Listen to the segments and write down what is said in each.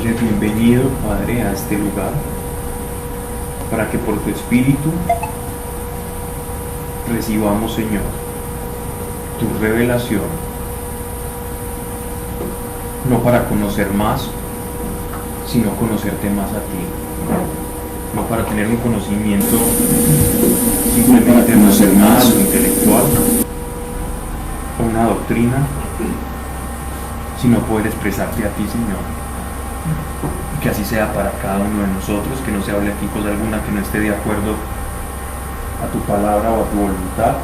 Eres bienvenido, Padre, a este lugar, para que por tu Espíritu recibamos, Señor, tu revelación, no para conocer más, sino conocerte más a ti, no para tener un conocimiento simplemente emocional o intelectual, o una doctrina, sino poder expresarte a ti, Señor. Que así sea para cada uno de nosotros, que no se hable aquí cosa alguna que no esté de acuerdo a tu palabra o a tu voluntad.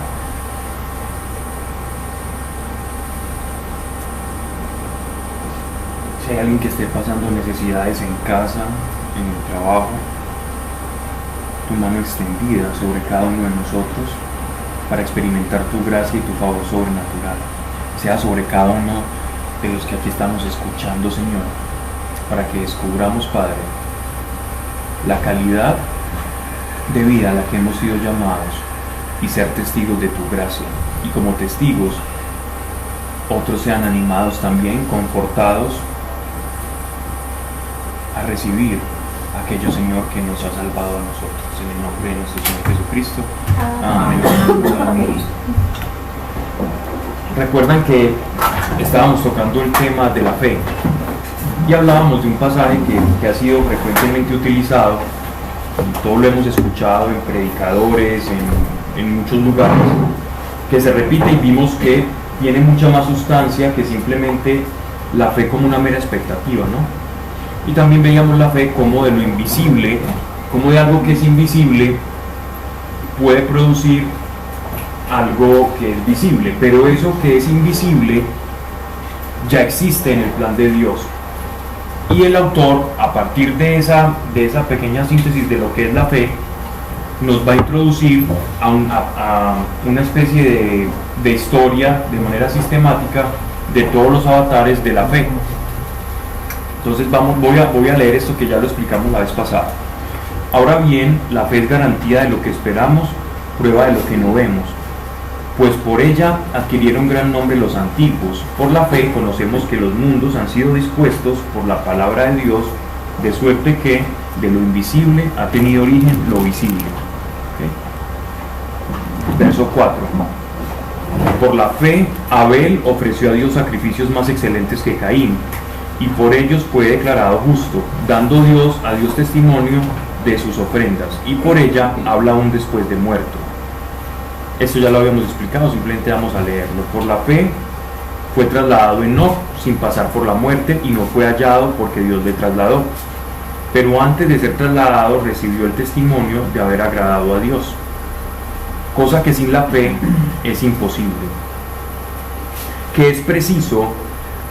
Si hay alguien que esté pasando necesidades en casa, en el trabajo, tu mano extendida sobre cada uno de nosotros para experimentar tu gracia y tu favor sobrenatural. Sea sobre cada uno de los que aquí estamos escuchando, Señor, para que descubramos, Padre, la calidad de vida a la que hemos sido llamados y ser testigos de tu gracia. Y como testigos, otros sean animados también, confortados a recibir aquello, Señor, que nos ha salvado a nosotros. En el nombre de nuestro Señor Jesucristo. Amén. Amén. Recuerdan que estábamos tocando el tema de la fe y hablábamos de un pasaje que ha sido frecuentemente utilizado, todos lo hemos escuchado en predicadores, en muchos lugares, que se repite y vimos que tiene mucha más sustancia que simplemente la fe como una mera expectativa, ¿no? Y también veíamos la fe como de lo invisible, como de algo que es invisible puede producir algo que es visible, pero eso que es invisible ya existe en el plan de Dios. Y el autor, a partir de esa pequeña síntesis de lo que es la fe, nos va a introducir a una especie de historia de manera sistemática de todos los avatares de la fe. Entonces voy a leer esto que ya lo explicamos la vez pasada. Ahora bien, la fe es garantía de lo que esperamos, prueba de lo que no vemos. Pues por ella adquirieron gran nombre los antiguos. Por la fe conocemos que los mundos han sido dispuestos por la palabra de Dios, de suerte que de lo invisible ha tenido origen lo visible. ¿Okay? Verso 4. Por la fe Abel ofreció a Dios sacrificios más excelentes que Caín, y por ellos fue declarado justo, dando a Dios testimonio de sus ofrendas, y por ella habla aún después de muerto. Esto ya lo habíamos explicado, simplemente vamos a leerlo. Por la fe fue trasladado Enoc sin pasar por la muerte y no fue hallado porque Dios le trasladó. Pero antes de ser trasladado recibió el testimonio de haber agradado a Dios, cosa que sin la fe es imposible. Que es preciso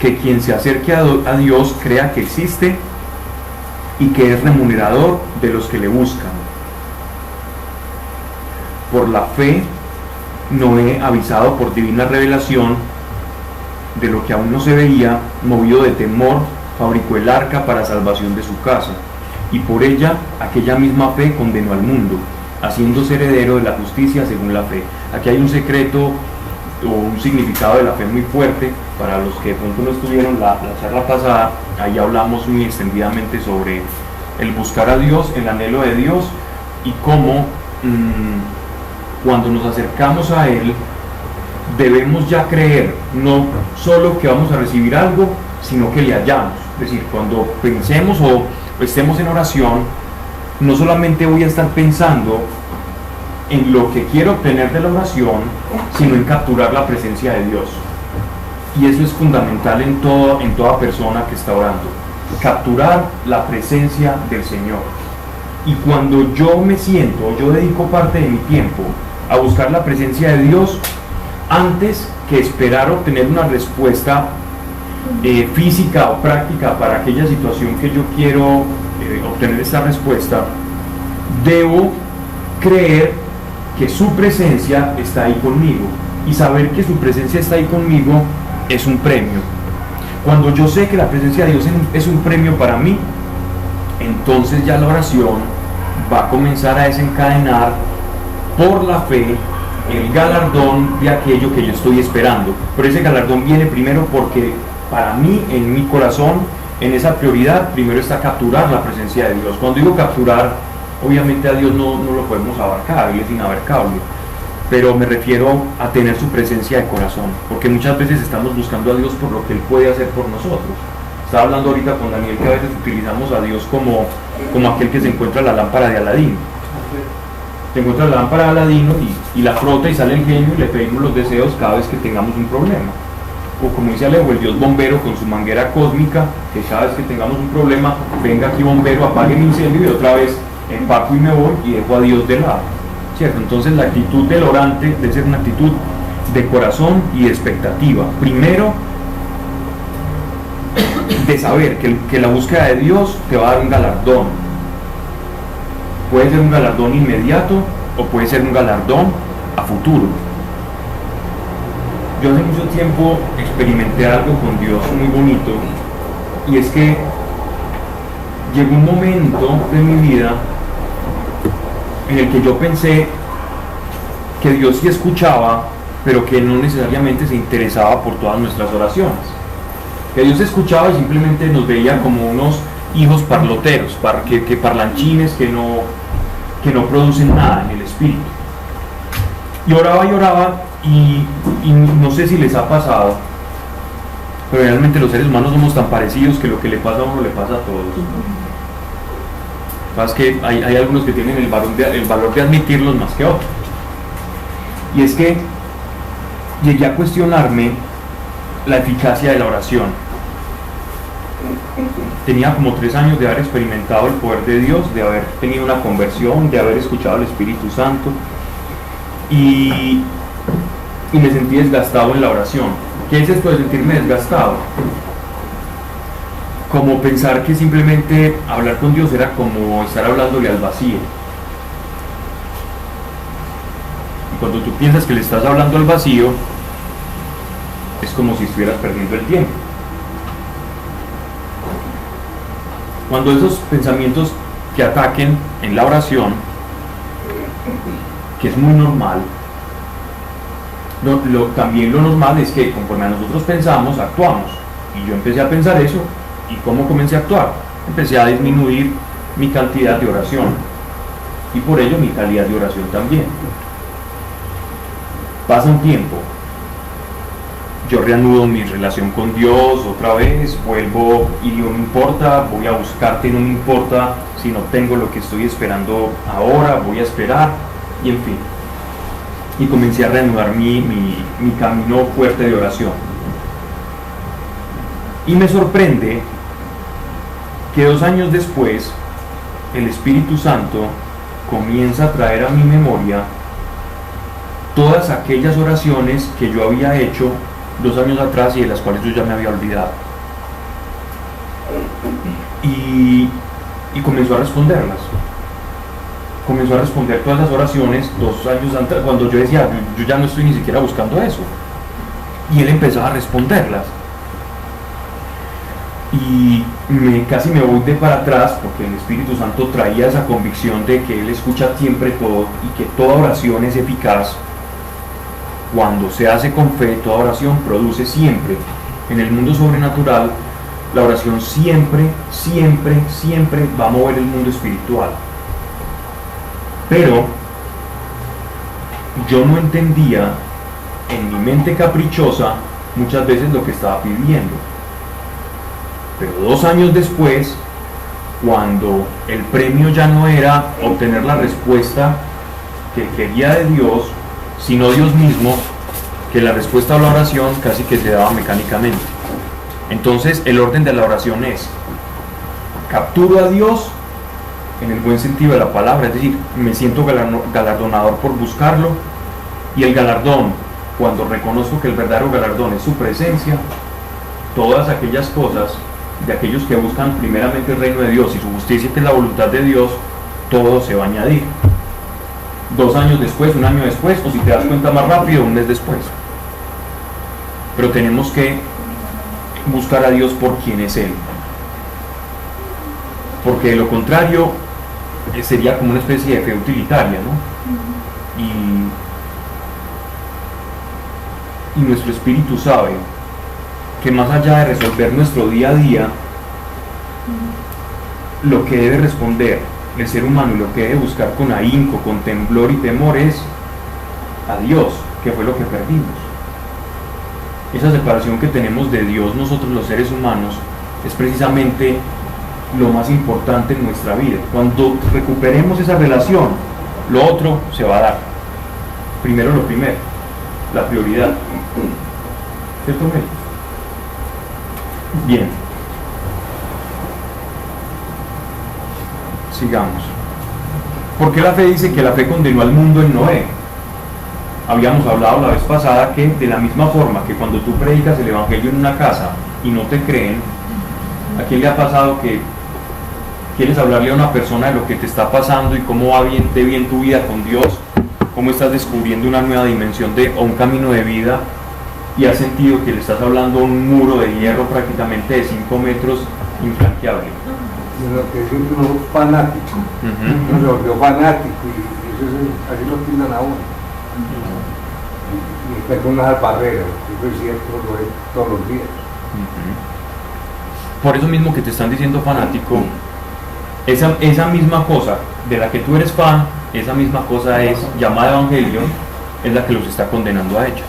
que quien se acerque a Dios crea que existe y que es remunerador de los que le buscan. Por la fe Noé, avisado por divina revelación de lo que aún no se veía, movido de temor, fabricó el arca para salvación de su casa, y por ella aquella misma fe condenó al mundo, haciéndose heredero de la justicia según la fe. Aquí hay un secreto o un significado de la fe muy fuerte para los que de pronto no estuvieron la charla pasada. Ahí hablamos muy extendidamente sobre el buscar a Dios, el anhelo de Dios, y cómo cuando nos acercamos a Él debemos ya creer no solo que vamos a recibir algo, sino que le hallamos. Es decir, cuando pensemos o estemos en oración, no solamente voy a estar pensando en lo que quiero obtener de la oración, sino en capturar la presencia de Dios. Y eso es fundamental en toda persona que está orando, capturar la presencia del Señor. Y cuando yo dedico parte de mi tiempo a buscar la presencia de Dios, antes que esperar obtener una respuesta física o práctica para aquella situación que yo quiero obtener esta respuesta, debo creer que su presencia está ahí conmigo, y saber que su presencia está ahí conmigo es un premio. Cuando yo sé que la presencia de Dios es un premio para mí, entonces ya la oración va a comenzar a desencadenar por la fe el galardón de aquello que yo estoy esperando. Pero ese galardón viene primero porque para mí, en mi corazón, en esa prioridad primero está capturar la presencia de Dios. Cuando digo capturar, obviamente a Dios no lo podemos abarcar, Él es inabarcable, pero me refiero a tener su presencia de corazón, porque muchas veces estamos buscando a Dios por lo que Él puede hacer por nosotros. Estaba hablando ahorita con Daniel que a veces utilizamos a Dios como aquel que se encuentra la lámpara de Aladino. Se encuentra la lámpara de Aladino y la frota y sale el genio y le pedimos los deseos cada vez que tengamos un problema. O como dice Alejo, el Dios bombero con su manguera cósmica, que cada vez que tengamos un problema, venga aquí bombero, apague el incendio y otra vez empaco y me voy y dejo a Dios de lado. ¿Cierto? Entonces la actitud del orante debe ser una actitud de corazón y de expectativa. Primero, de saber que la búsqueda de Dios te va a dar un galardón. Puede ser un galardón inmediato o puede ser un galardón a futuro. Yo hace mucho tiempo experimenté algo con Dios muy bonito, y es que llegó un momento de mi vida en el que yo pensé que Dios sí escuchaba, pero que no necesariamente se interesaba por todas nuestras oraciones. Que Dios escuchaba y simplemente nos veía como unos hijos parloteros, que parlanchines, que no producen nada en el espíritu. Y oraba y no sé si les ha pasado, pero realmente los seres humanos somos tan parecidos que lo que le pasa a uno le pasa a todos. Lo que pasa es que hay algunos que tienen el valor de admitirlos más que otros. Y es que llegué a cuestionarme la eficacia de la oración. Tenía como 3 años de haber experimentado el poder de Dios, de haber tenido una conversión, de haber escuchado al Espíritu Santo, y me sentí desgastado en la oración. ¿Qué es esto de sentirme desgastado? Como pensar que simplemente hablar con Dios era como estar hablándole al vacío. Y cuando tú piensas que le estás hablando al vacío, es como si estuvieras perdiendo el tiempo. Cuando esos pensamientos te ataquen en la oración, que es muy normal, también lo normal es que conforme a nosotros pensamos, actuamos. Y yo empecé a pensar eso, ¿y cómo comencé a actuar? Empecé a disminuir mi cantidad de oración, y por ello mi calidad de oración también. Pasa un tiempo, yo reanudo mi relación con Dios otra vez, vuelvo y no me importa, voy a buscarte, no me importa si no tengo lo que estoy esperando ahora, voy a esperar, y en fin. Y comencé a reanudar mi camino fuerte de oración. Y me sorprende que 2 años después, el Espíritu Santo comienza a traer a mi memoria todas aquellas oraciones que yo había hecho 2 años atrás y de las cuales yo ya me había olvidado. Y comenzó a responderlas. Comenzó a responder todas las oraciones 2 años antes, cuando yo decía, yo ya no estoy ni siquiera buscando eso. Y él empezó a responderlas. Y casi me voy de para atrás, porque el Espíritu Santo traía esa convicción de que Él escucha siempre todo y que toda oración es eficaz. Cuando se hace con fe, toda oración produce siempre. En el mundo sobrenatural, la oración siempre va a mover el mundo espiritual. Pero yo no entendía en mi mente caprichosa muchas veces lo que estaba pidiendo. Pero 2 años después, cuando el premio ya no era obtener la respuesta que quería de Dios, sino Dios mismo, que la respuesta a la oración casi que se daba mecánicamente. Entonces el orden de la oración es: capturo a Dios en el buen sentido de la palabra, es decir, me siento galardonador por buscarlo, y el galardón, cuando reconozco que el verdadero galardón es su presencia, todas aquellas cosas de aquellos que buscan primeramente el reino de Dios y su justicia, que es la voluntad de Dios, todo se va a añadir. 2 años después, 1 año después, o si te das cuenta más rápido, 1 mes después. Pero tenemos que buscar a Dios por quien es Él, porque de lo contrario sería como una especie de fe utilitaria, ¿no? Y nuestro espíritu sabe que más allá de resolver nuestro día a día, lo que debe responder el ser humano y lo que debe buscar con ahínco, con temblor y temor es a Dios, que fue lo que perdimos. Esa separación que tenemos de Dios nosotros los seres humanos es precisamente lo más importante en nuestra vida. Cuando recuperemos esa relación, lo otro se va a dar. Primero lo primero, la prioridad. ¿Cierto, Mel? Bien. Sigamos. ¿Por qué la fe dice que la fe condenó al mundo en Noé? Habíamos hablado la vez pasada que de la misma forma que cuando tú predicas el evangelio en una casa y no te creen, ¿a quién le ha pasado que quieres hablarle a una persona de lo que te está pasando y cómo va bien, de bien tu vida con Dios, cómo estás descubriendo una nueva dimensión o un camino de vida, y has sentido que le estás hablando a un muro de hierro prácticamente de 5 metros infranqueable? Lo que es uno fanático, uno se volvió fanático y eso es, así lo tildan a uno. Y está con unas barreras, eso es cierto, lo es todos los días. Por eso mismo que te están diciendo fanático, esa misma cosa de la que tú eres fan, esa misma cosa es llamada evangelio, es la que los está condenando a ellos.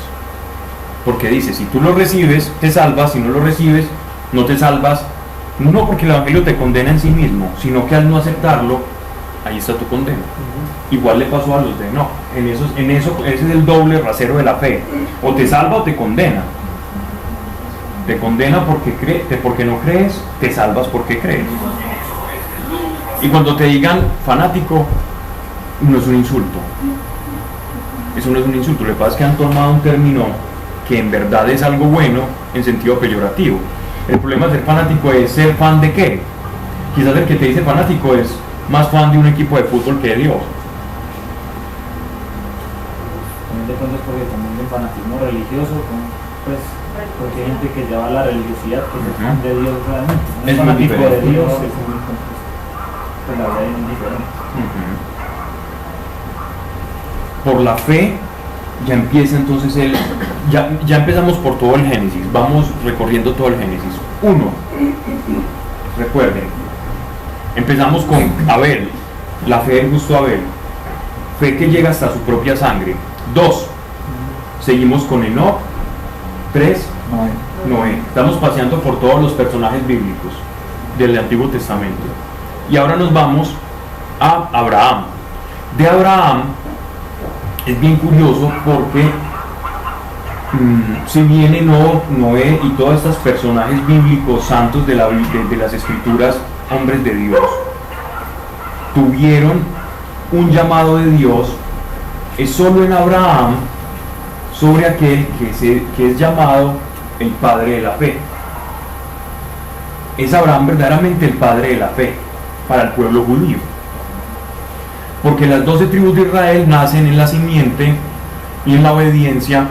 Porque dice, si tú lo recibes, te salvas; si no lo recibes, no te salvas. No porque el evangelio te condena en sí mismo, sino que al no aceptarlo, ahí está tu condena. Igual le pasó a los de no. En eso, ese es el doble rasero de la fe. O te salva o te condena. Te condena porque no crees, te salvas porque crees. Y cuando te digan fanático, no es un insulto. Eso no es un insulto. Lo que pasa es que han tomado un término que en verdad es algo bueno en sentido peyorativo. El problema de ser fanático es ser fan de qué. Quizás el que te dice fanático es más fan de un equipo de fútbol que de Dios. También de pronto es porque también del fanatismo religioso, pues, porque hay gente que lleva la religiosidad, que es fan de Dios realmente. No es fanático de Dios, es muy compuesto. Pues la verdad es muy diferente. Por la fe ya empieza entonces ya empezamos por todo el Génesis, vamos recorriendo todo el Génesis. 1, recuerden, empezamos con Abel, la fe del justo Abel, fe que llega hasta su propia sangre. 2, seguimos con Enoc. 3, Noé. Estamos paseando por todos los personajes bíblicos del Antiguo Testamento. Y ahora nos vamos a Abraham. De Abraham es bien curioso porque si viene Noé y todos estos personajes bíblicos santos de las escrituras, hombres de Dios, tuvieron un llamado de Dios, es solo en Abraham sobre aquel que es llamado el padre de la fe. Es Abraham verdaderamente el padre de la fe para el pueblo judío, porque las 12 tribus de Israel nacen en la simiente y en la obediencia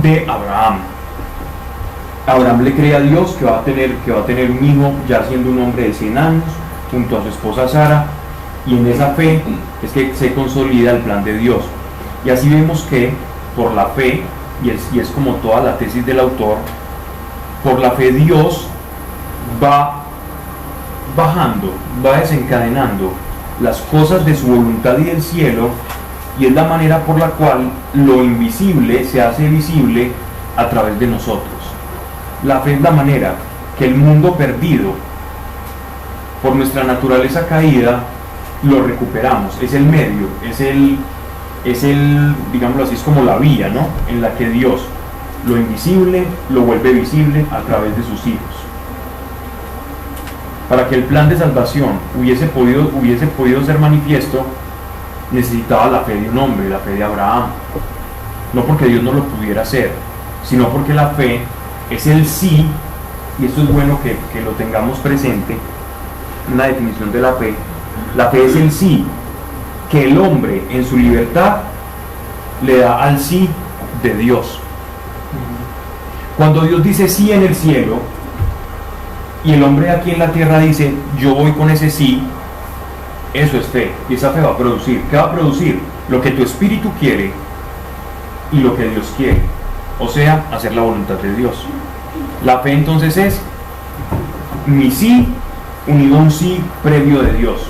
de Abraham. Abraham le cree a Dios que va a tener un hijo ya siendo un hombre de 100 años junto a su esposa Sara, y en esa fe es que se consolida el plan de Dios. Y así vemos que por la fe, y es como toda la tesis del autor, por la fe Dios va bajando, va desencadenando las cosas de su voluntad y del cielo, y es la manera por la cual lo invisible se hace visible a través de nosotros. La fe es la manera que el mundo perdido por nuestra naturaleza caída lo recuperamos. Es el medio, es el, digámoslo así, es como la vía, ¿no?, en la que Dios lo invisible lo vuelve visible a través de sus hijos. Para que el plan de salvación hubiese podido ser manifiesto, necesitaba la fe de un hombre, la fe de Abraham. No porque Dios no lo pudiera hacer, sino porque la fe es el sí, y esto es bueno que lo tengamos presente en la definición de la fe. La fe es el sí que el hombre en su libertad le da al sí de Dios. Cuando Dios dice sí en el cielo y el hombre aquí en la tierra dice yo voy con ese sí, eso es fe, y esa fe va a producir. ¿Qué va a producir? Lo que tu espíritu quiere y lo que Dios quiere, o sea, hacer la voluntad de Dios. La fe entonces es mi sí unido a un sí previo de Dios.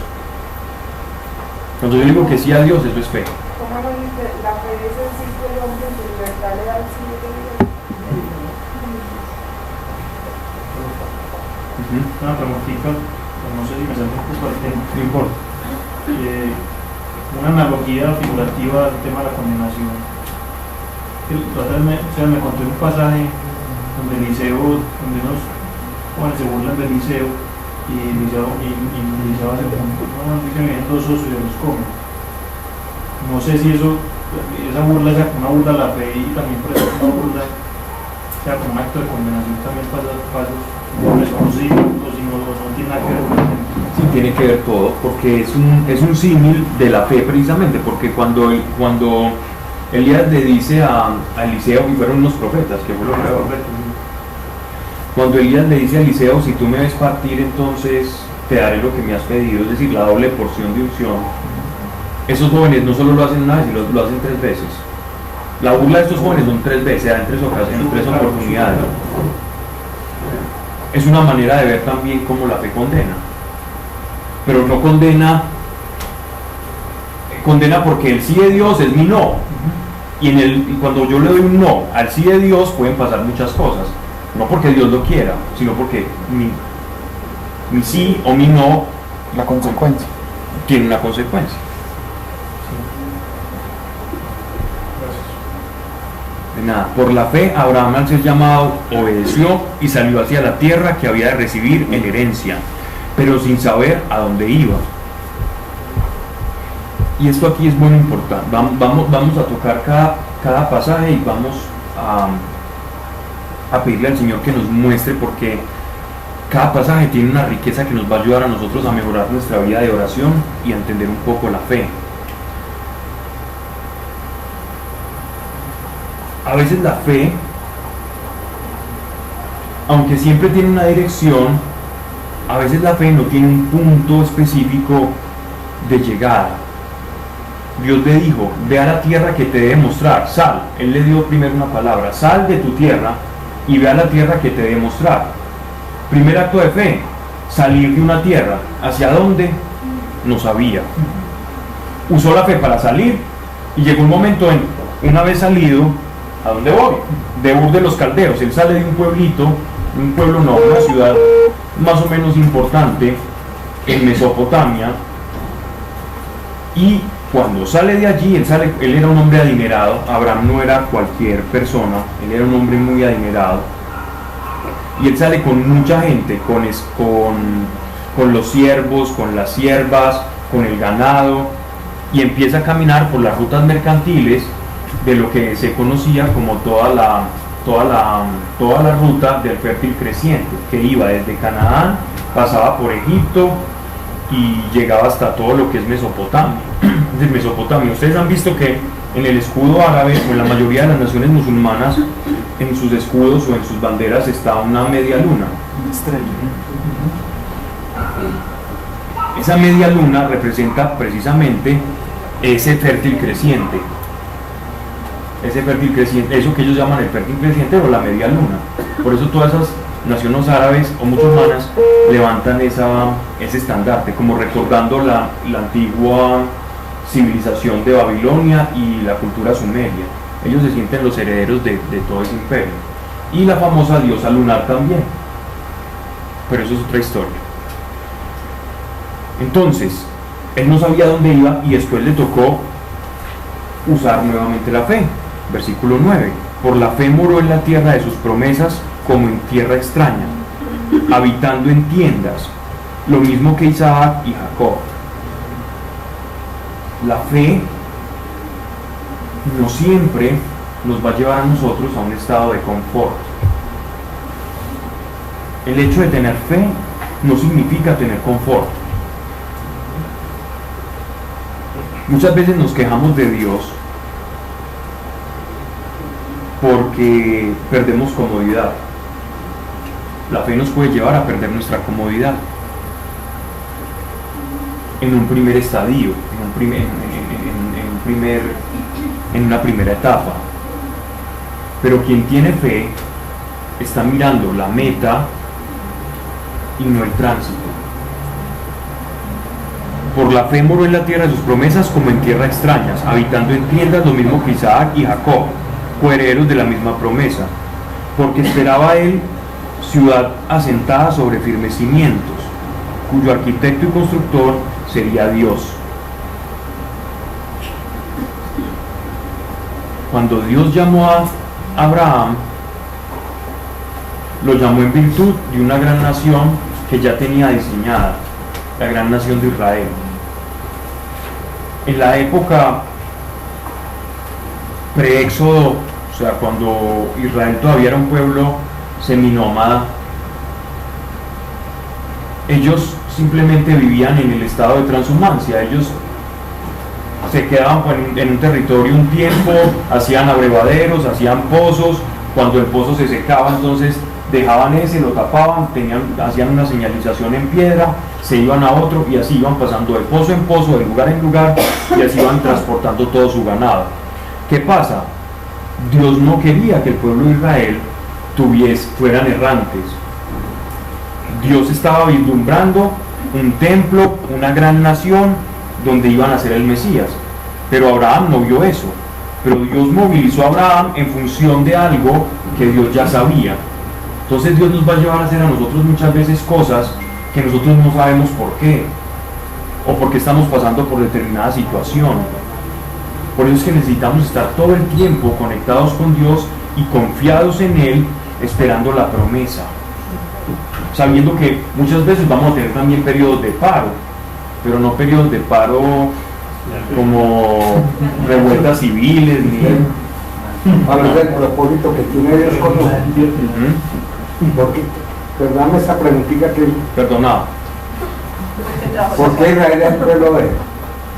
Cuando yo digo que sí a Dios, eso es fe. ¿Cómo no dice? La fe es el sí que el hombre en su libertad le da el sí de Dios. Una preguntita, no sé si me sale un poco al tema. No importa. Una analogía figurativa al tema de la condenación. La otra vez me conté un pasaje donde Eliseo, donde unos jóvenes se burlan de Eliseo y Eliseo hace como dice que vienen dos osos y los come. No sé si esa burla sea una burla a la fe y también por eso una burla sea como un acto de condenación también pasos desconocidos o si no tiene nada que ver con el tema. Sí, tiene que ver todo, porque es un símil de la fe precisamente, porque cuando Elías le dice a Eliseo, y fueron unos profetas, que fue lo que cuando Elías le dice a Eliseo, si tú me ves partir, entonces te daré lo que me has pedido, es decir, la doble porción de unción. Esos jóvenes no solo lo hacen una vez, sino lo hacen 3 veces. La burla de estos jóvenes son 3 veces, se da en 3 ocasiones, 3 oportunidades. Es una manera de ver también cómo la fe condena, pero no condena porque el sí de Dios es mi no, y cuando yo le doy un no al sí de Dios pueden pasar muchas cosas, no porque Dios lo quiera, sino porque mi sí o mi no, la consecuencia, tiene una consecuencia. De nada. Por la fe Abraham, al ser llamado, obedeció y salió hacia la tierra que había de recibir en herencia, pero sin saber a dónde iba. Y esto aquí es muy importante. Vamos a tocar cada pasaje y vamos a pedirle al Señor que nos muestre, porque cada pasaje tiene una riqueza que nos va a ayudar a nosotros a mejorar nuestra vida de oración y a entender un poco la fe. A veces la fe, aunque siempre tiene una dirección, a veces la fe no tiene un punto específico de llegada. Dios le dijo, ve a la tierra que te debe mostrar, sal. Él le dio primero una palabra, sal de tu tierra y ve a la tierra que te debe mostrar. Primer acto de fe, salir de una tierra. ¿Hacia dónde? No sabía. Usó la fe para salir y llegó un momento en, una vez salido, ¿a dónde voy? De Ur de los Caldeos. Él sale de un pueblito, una ciudad más o menos importante en Mesopotamia, y cuando sale de allí, él era un hombre adinerado. Abraham no era cualquier persona, él era un hombre muy adinerado, y él sale con mucha gente, con los siervos, con las siervas, con el ganado, y empieza a caminar por las rutas mercantiles de lo que se conocía como toda la ruta del fértil creciente, que iba desde Canaán, pasaba por Egipto y llegaba hasta todo lo que es Mesopotamia. De Mesopotamia, ustedes han visto que en el escudo árabe o en la mayoría de las naciones musulmanas, en sus escudos o en sus banderas está una media luna. Esa media luna representa precisamente ese fértil creciente. Eso que ellos llaman el fértil creciente o la media luna. Por eso todas esas naciones árabes o musulmanas levantan ese estandarte, como recordando la antigua civilización de Babilonia y la cultura sumeria. Ellos se sienten los herederos de todo ese imperio. Y la famosa diosa lunar también. Pero eso es otra historia. Entonces, él no sabía dónde iba y después le tocó usar nuevamente la fe. Versículo 9. Por la fe moró en la tierra de sus promesas como en tierra extraña, habitando en tiendas, lo mismo que Isaac y Jacob. La fe no siempre nos va a llevar a nosotros a un estado de confort. El hecho de tener fe no significa tener confort. Muchas veces nos quejamos de Dios porque perdemos comodidad. La fe nos puede llevar a perder nuestra comodidad en un primer estadio, en una primera etapa. Pero quien tiene fe está mirando la meta y no el tránsito. Por la fe moró en la tierra de sus promesas como en tierra extrañas, habitando en tiendas lo mismo que Isaac y Jacob, coherederos de la misma promesa, porque esperaba él ciudad asentada sobre firmes cimientos, cuyo arquitecto y constructor sería Dios. Cuando Dios llamó a Abraham, lo llamó en virtud de una gran nación que ya tenía diseñada, la gran nación de Israel. En la época pre-éxodo, o sea, cuando Israel todavía era un pueblo seminómada, ellos simplemente vivían en el estado de transhumancia. Ellos se quedaban en un territorio un tiempo, hacían abrevaderos, hacían pozos. Cuando el pozo se secaba, entonces dejaban ese, lo tapaban, hacían una señalización en piedra, se iban a otro y así iban pasando de pozo en pozo, de lugar en lugar, y así iban transportando todo su ganado. ¿Qué pasa? Dios no quería que el pueblo de Israel fueran errantes. Dios estaba vislumbrando un templo, una gran nación donde iban a ser el Mesías, pero Abraham no vio eso. Pero Dios movilizó a Abraham en función de algo que Dios ya sabía. Entonces Dios nos va a llevar a hacer a nosotros muchas veces cosas que nosotros no sabemos por qué, o porque estamos pasando por determinada situación. Por eso es que necesitamos estar todo el tiempo conectados con Dios y confiados en Él, esperando la promesa, sabiendo que muchas veces vamos a tener también periodos de paro, pero no periodos de paro como revueltas civiles ni... Hablas del propósito que tiene Dios con nosotros. Porque, perdóname esta preguntita que... Perdonado. ¿Por qué Israel es el pueblo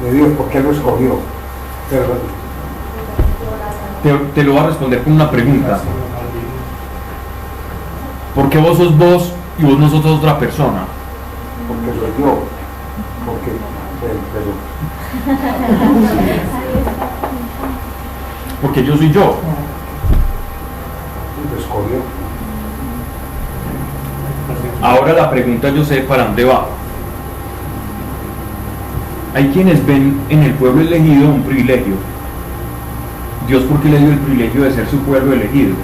de Dios? ¿Por qué lo escogió? Te lo voy a responder con una pregunta. ¿Por qué vos sos vos y vos no sos otra persona? Porque soy yo. Porque... Porque yo soy yo. Lo escogió. Ahora la pregunta, yo sé para dónde va. Hay quienes ven en el pueblo elegido un privilegio. Dios, ¿por qué le dio el privilegio de ser su pueblo elegido?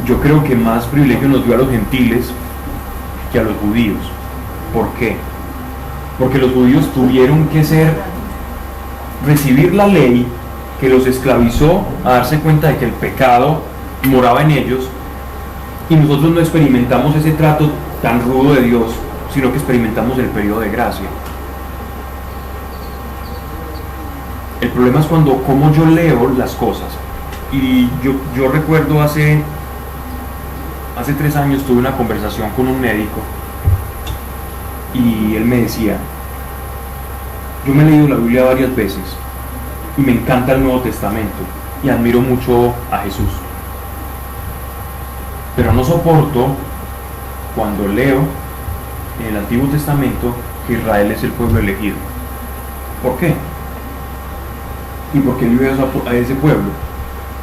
Yo creo que más privilegio nos dio a los gentiles que a los judíos. ¿Por qué? Porque los judíos tuvieron que recibir la ley que los esclavizó a darse cuenta de que el pecado moraba en ellos, y nosotros no experimentamos ese trato tan rudo de Dios, sino que experimentamos el periodo de gracia. El problema es cómo yo leo las cosas. Y yo recuerdo hace 3 años tuve una conversación con un médico y él me decía: yo me he leído la Biblia varias veces y me encanta el Nuevo Testamento y admiro mucho a Jesús, pero no soporto cuando leo en el Antiguo Testamento que Israel es el pueblo elegido. ¿Por qué? ¿Y por qué vive a ese pueblo?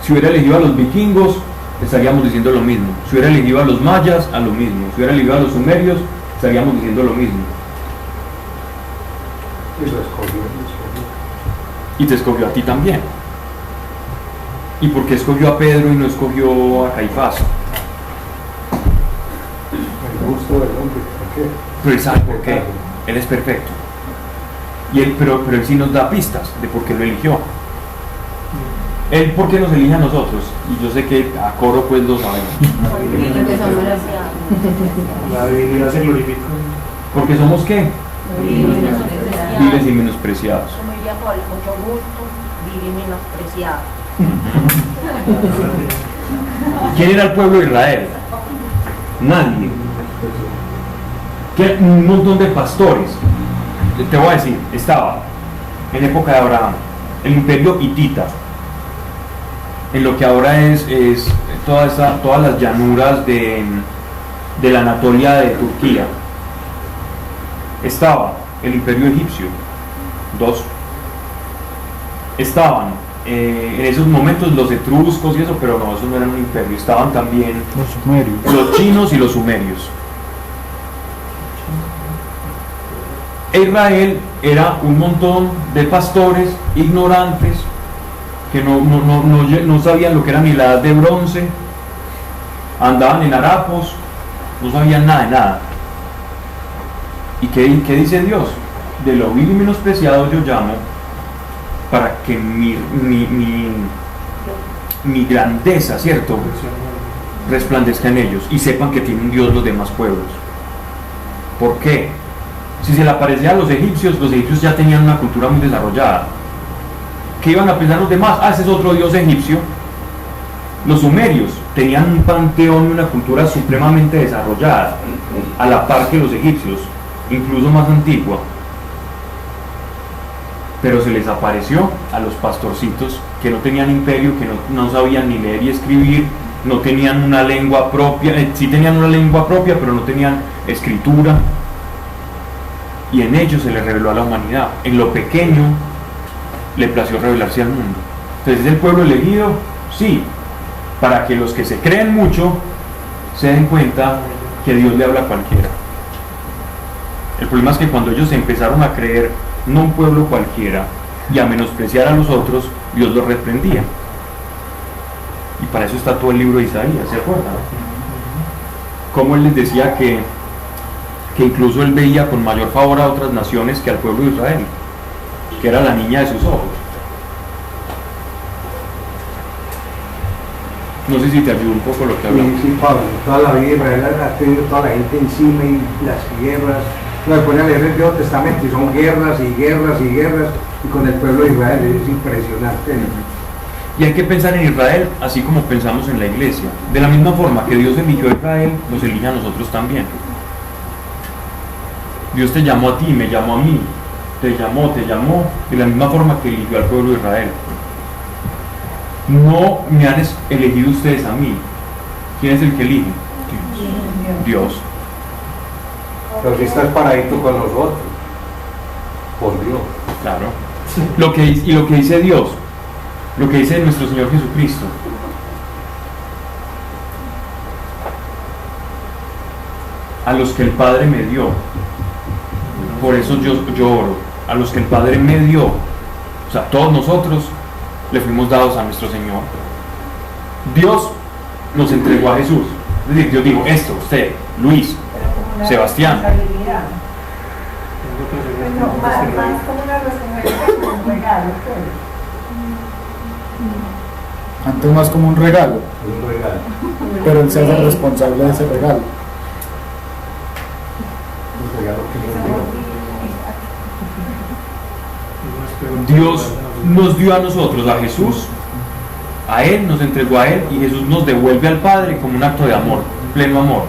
Si hubiera elegido a los vikingos, estaríamos diciendo lo mismo. Si hubiera elegido a los mayas, a lo mismo. Si hubiera elegido a los sumerios, estaríamos diciendo lo mismo. Y lo escogió. Y te escogió a ti también. ¿Y por qué escogió a Pedro y no escogió a Caifás? El gusto del hombre. ¿Por qué? Pero él sabe por qué. Él es perfecto. Pero él sí nos da pistas de por qué lo eligió. Él, ¿por qué nos elige a nosotros? Y yo sé que a coro pues lo sabemos. La divinidad se glorificó. ¿Porque somos qué? Viles y menospreciados. Como diría Paul, mucho gusto, vil y menospreciado. ¿Quién era el pueblo de Israel? Nadie. Un montón de pastores. Te voy a decir, estaba en época de Abraham el imperio hitita, en lo que ahora es todas las llanuras de la Anatolia de Turquía. Estaba el imperio egipcio, 2. Estaban en esos momentos los etruscos y eso, pero no, esos no eran un imperio. Estaban también Los sumerios. los chinos y los sumerios. Israel era un montón de pastores ignorantes que no sabían lo que era ni la edad de bronce, andaban en harapos, no sabían nada de nada. ¿Y qué dice Dios? De lo vil y menospreciado yo llamo, para que mi grandeza, ¿cierto?, resplandezca en ellos y sepan que tienen Dios los demás pueblos. ¿Por qué? Si se le aparecía a los egipcios ya tenían una cultura muy desarrollada. ¿Qué iban a pensar los demás? Ese es otro dios egipcio. Los sumerios tenían un panteón y una cultura supremamente desarrollada, a la par que los egipcios, incluso más antigua. Pero se les apareció a los pastorcitos que no tenían imperio, que no sabían ni leer y escribir, no tenían una lengua propia, sí tenían una lengua propia, pero no tenían escritura. Y en ellos se les reveló a la humanidad. En lo pequeño le plació revelarse al mundo. Entonces, ¿es el pueblo elegido? Sí, para que los que se creen mucho se den cuenta que Dios le habla a cualquiera. El problema es que cuando ellos empezaron a creer no un pueblo cualquiera y a menospreciar a los otros, Dios los reprendía. Y para eso está todo el libro de Isaías, ¿se acuerdan? Como él les decía que incluso él veía con mayor favor a otras naciones que al pueblo de Israel, que era la niña de sus ojos. No sé si te ayuda un poco lo que hablamos. Sí, Pablo, toda la vida Israel ha tenido toda la gente encima y las guerras. No se pone a leer el Viejo Testamento y son guerras y guerras y guerras, y con el pueblo de Israel es impresionante. Y hay que pensar en Israel así como pensamos en la iglesia. De la misma forma que Dios eligió a Israel, nos elige a nosotros también. Dios te llamó a ti, me llamó a mí, te llamó, de la misma forma que eligió al pueblo de Israel. No me han elegido ustedes a mí. ¿Quién es el que elige? Dios. Pero si estás paradito con nosotros, por Dios. Claro. Lo que dice Dios, lo que dice nuestro Señor Jesucristo. A los que el Padre me dio, por eso yo oro, a los que el Padre me dio, o sea, todos nosotros le fuimos dados a nuestro Señor. Dios nos entregó a Jesús. Es decir, Dios dijo, esto, usted, Luis, Sebastián. Pues no, más como una responsabilidad que como un regalo, pues. Antes más como un regalo, Un regalo. pero él se hace responsable de ese regalo. Un regalo que nos dio. Dios nos dio a nosotros, a Jesús, a Él, nos entregó a Él, y Jesús nos devuelve al Padre como un acto de amor, pleno amor.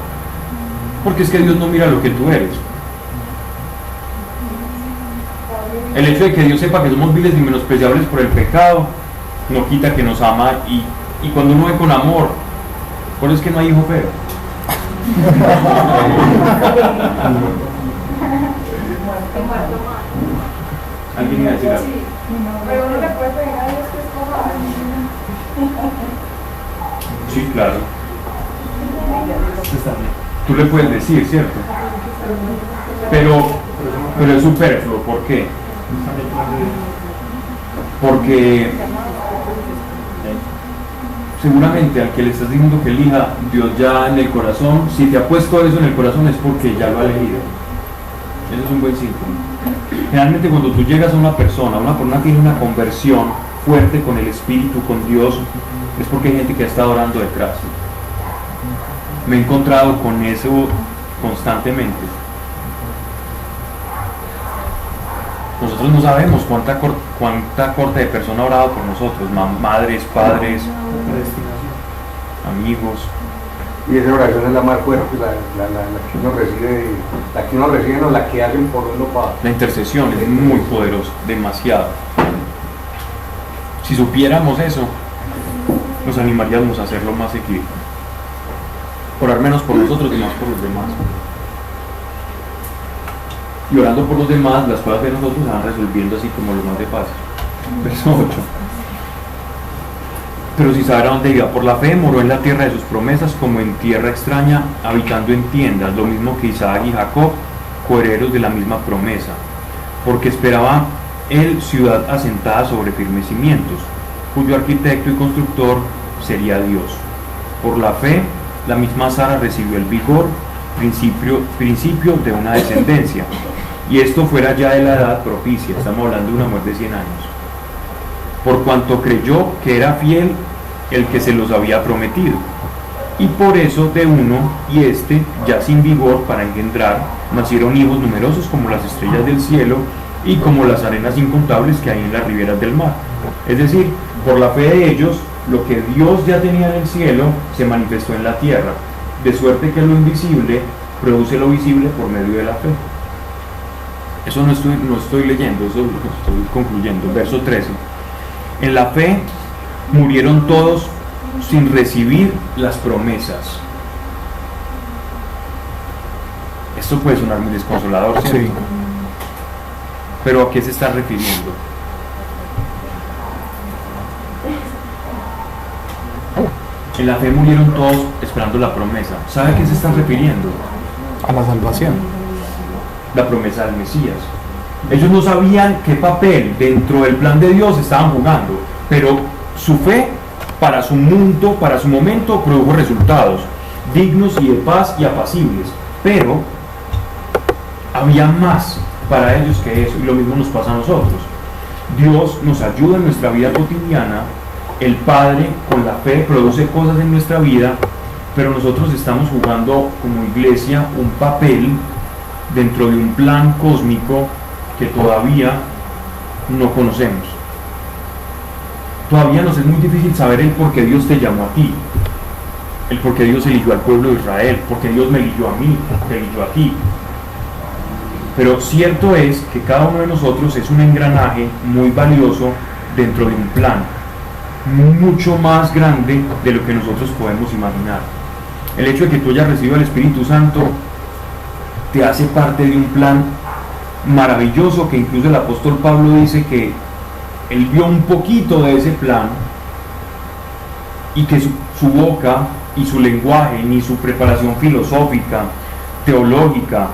Porque es que Dios no mira lo que tú eres. El hecho de que Dios sepa que somos viles y menospreciables por el pecado no quita que nos ama, y cuando uno ve con amor, por eso es que no hay hijo feo. ¿Alguien iba a decir algo? Pero uno le puede pedir a Dios que escoja. Sí, claro. Tú le puedes decir, ¿cierto? Pero es superfluo. ¿Por qué? Porque seguramente al que le estás diciendo que elija, Dios ya en el corazón, si te ha puesto eso en el corazón es porque ya lo ha elegido. Eso es un buen síntoma. Generalmente cuando tú llegas a una persona tiene una conversión fuerte con el Espíritu, con Dios, es porque hay gente que ha estado orando detrás. Me he encontrado con eso constantemente. Nosotros no sabemos cuánta corte de persona ha orado por nosotros, madres, padres, amigos. Y esa oración es la más fuerte, la que uno recibe, no la que hacen por uno para. La intercesión es muy poderosa, demasiado. Si supiéramos eso, nos animaríamos a hacerlo más seguido. Orar menos por nosotros y más por los demás. Y orando por los demás, las cosas de nosotros se van resolviendo así como lo más de fácil. Verso 8. Pero si sabrá dónde iba, por la fe moró en la tierra de sus promesas, como en tierra extraña, habitando en tiendas, lo mismo que Isaac y Jacob, coherederos de la misma promesa. porque esperaba él ciudad asentada sobre firmes cimientos, cuyo arquitecto y constructor sería Dios. Por la fe, la misma Sara recibió el vigor, principio de una descendencia, y esto fuera ya de la edad propicia, estamos hablando de una mujer de 100 años, por cuanto creyó que era fiel el que se los había prometido, y por eso de uno y este, ya sin vigor para engendrar, nacieron hijos numerosos como las estrellas del cielo y como las arenas incontables que hay en las riberas del mar. Es decir, por la fe de ellos, lo que Dios ya tenía en el cielo se manifestó en la tierra, de suerte que lo invisible produce lo visible por medio de la fe. Eso no estoy leyendo, eso es lo que estoy concluyendo. Verso 13. En la fe murieron todos sin recibir las promesas. Esto puede sonar muy desconsolador, ¿cierto? Sí. Pero ¿a qué se está refiriendo? En la fe murieron todos esperando la promesa. ¿Sabe a qué se está refiriendo? A la salvación. La promesa del Mesías. Ellos no sabían qué papel dentro del plan de Dios estaban jugando, pero su fe para su mundo, para su momento, produjo resultados dignos y de paz y apacibles, pero había más para ellos que eso, y lo mismo nos pasa a nosotros. Dios nos ayuda en nuestra vida cotidiana, el Padre con la fe produce cosas en nuestra vida, pero nosotros estamos jugando como iglesia un papel dentro de un plan cósmico que todavía no conocemos. Todavía nos es muy difícil saber el por qué Dios te llamó a ti, el por qué Dios eligió al pueblo de Israel, por qué Dios me eligió a mí, te eligió a ti. Pero cierto es que cada uno de nosotros es un engranaje muy valioso dentro de un plan mucho más grande de lo que nosotros podemos imaginar. El hecho de que tú hayas recibido el Espíritu Santo te hace parte de un plan maravilloso, que incluso el apóstol Pablo dice que él vio un poquito de ese plan y que su boca y su lenguaje, ni su preparación filosófica, teológica,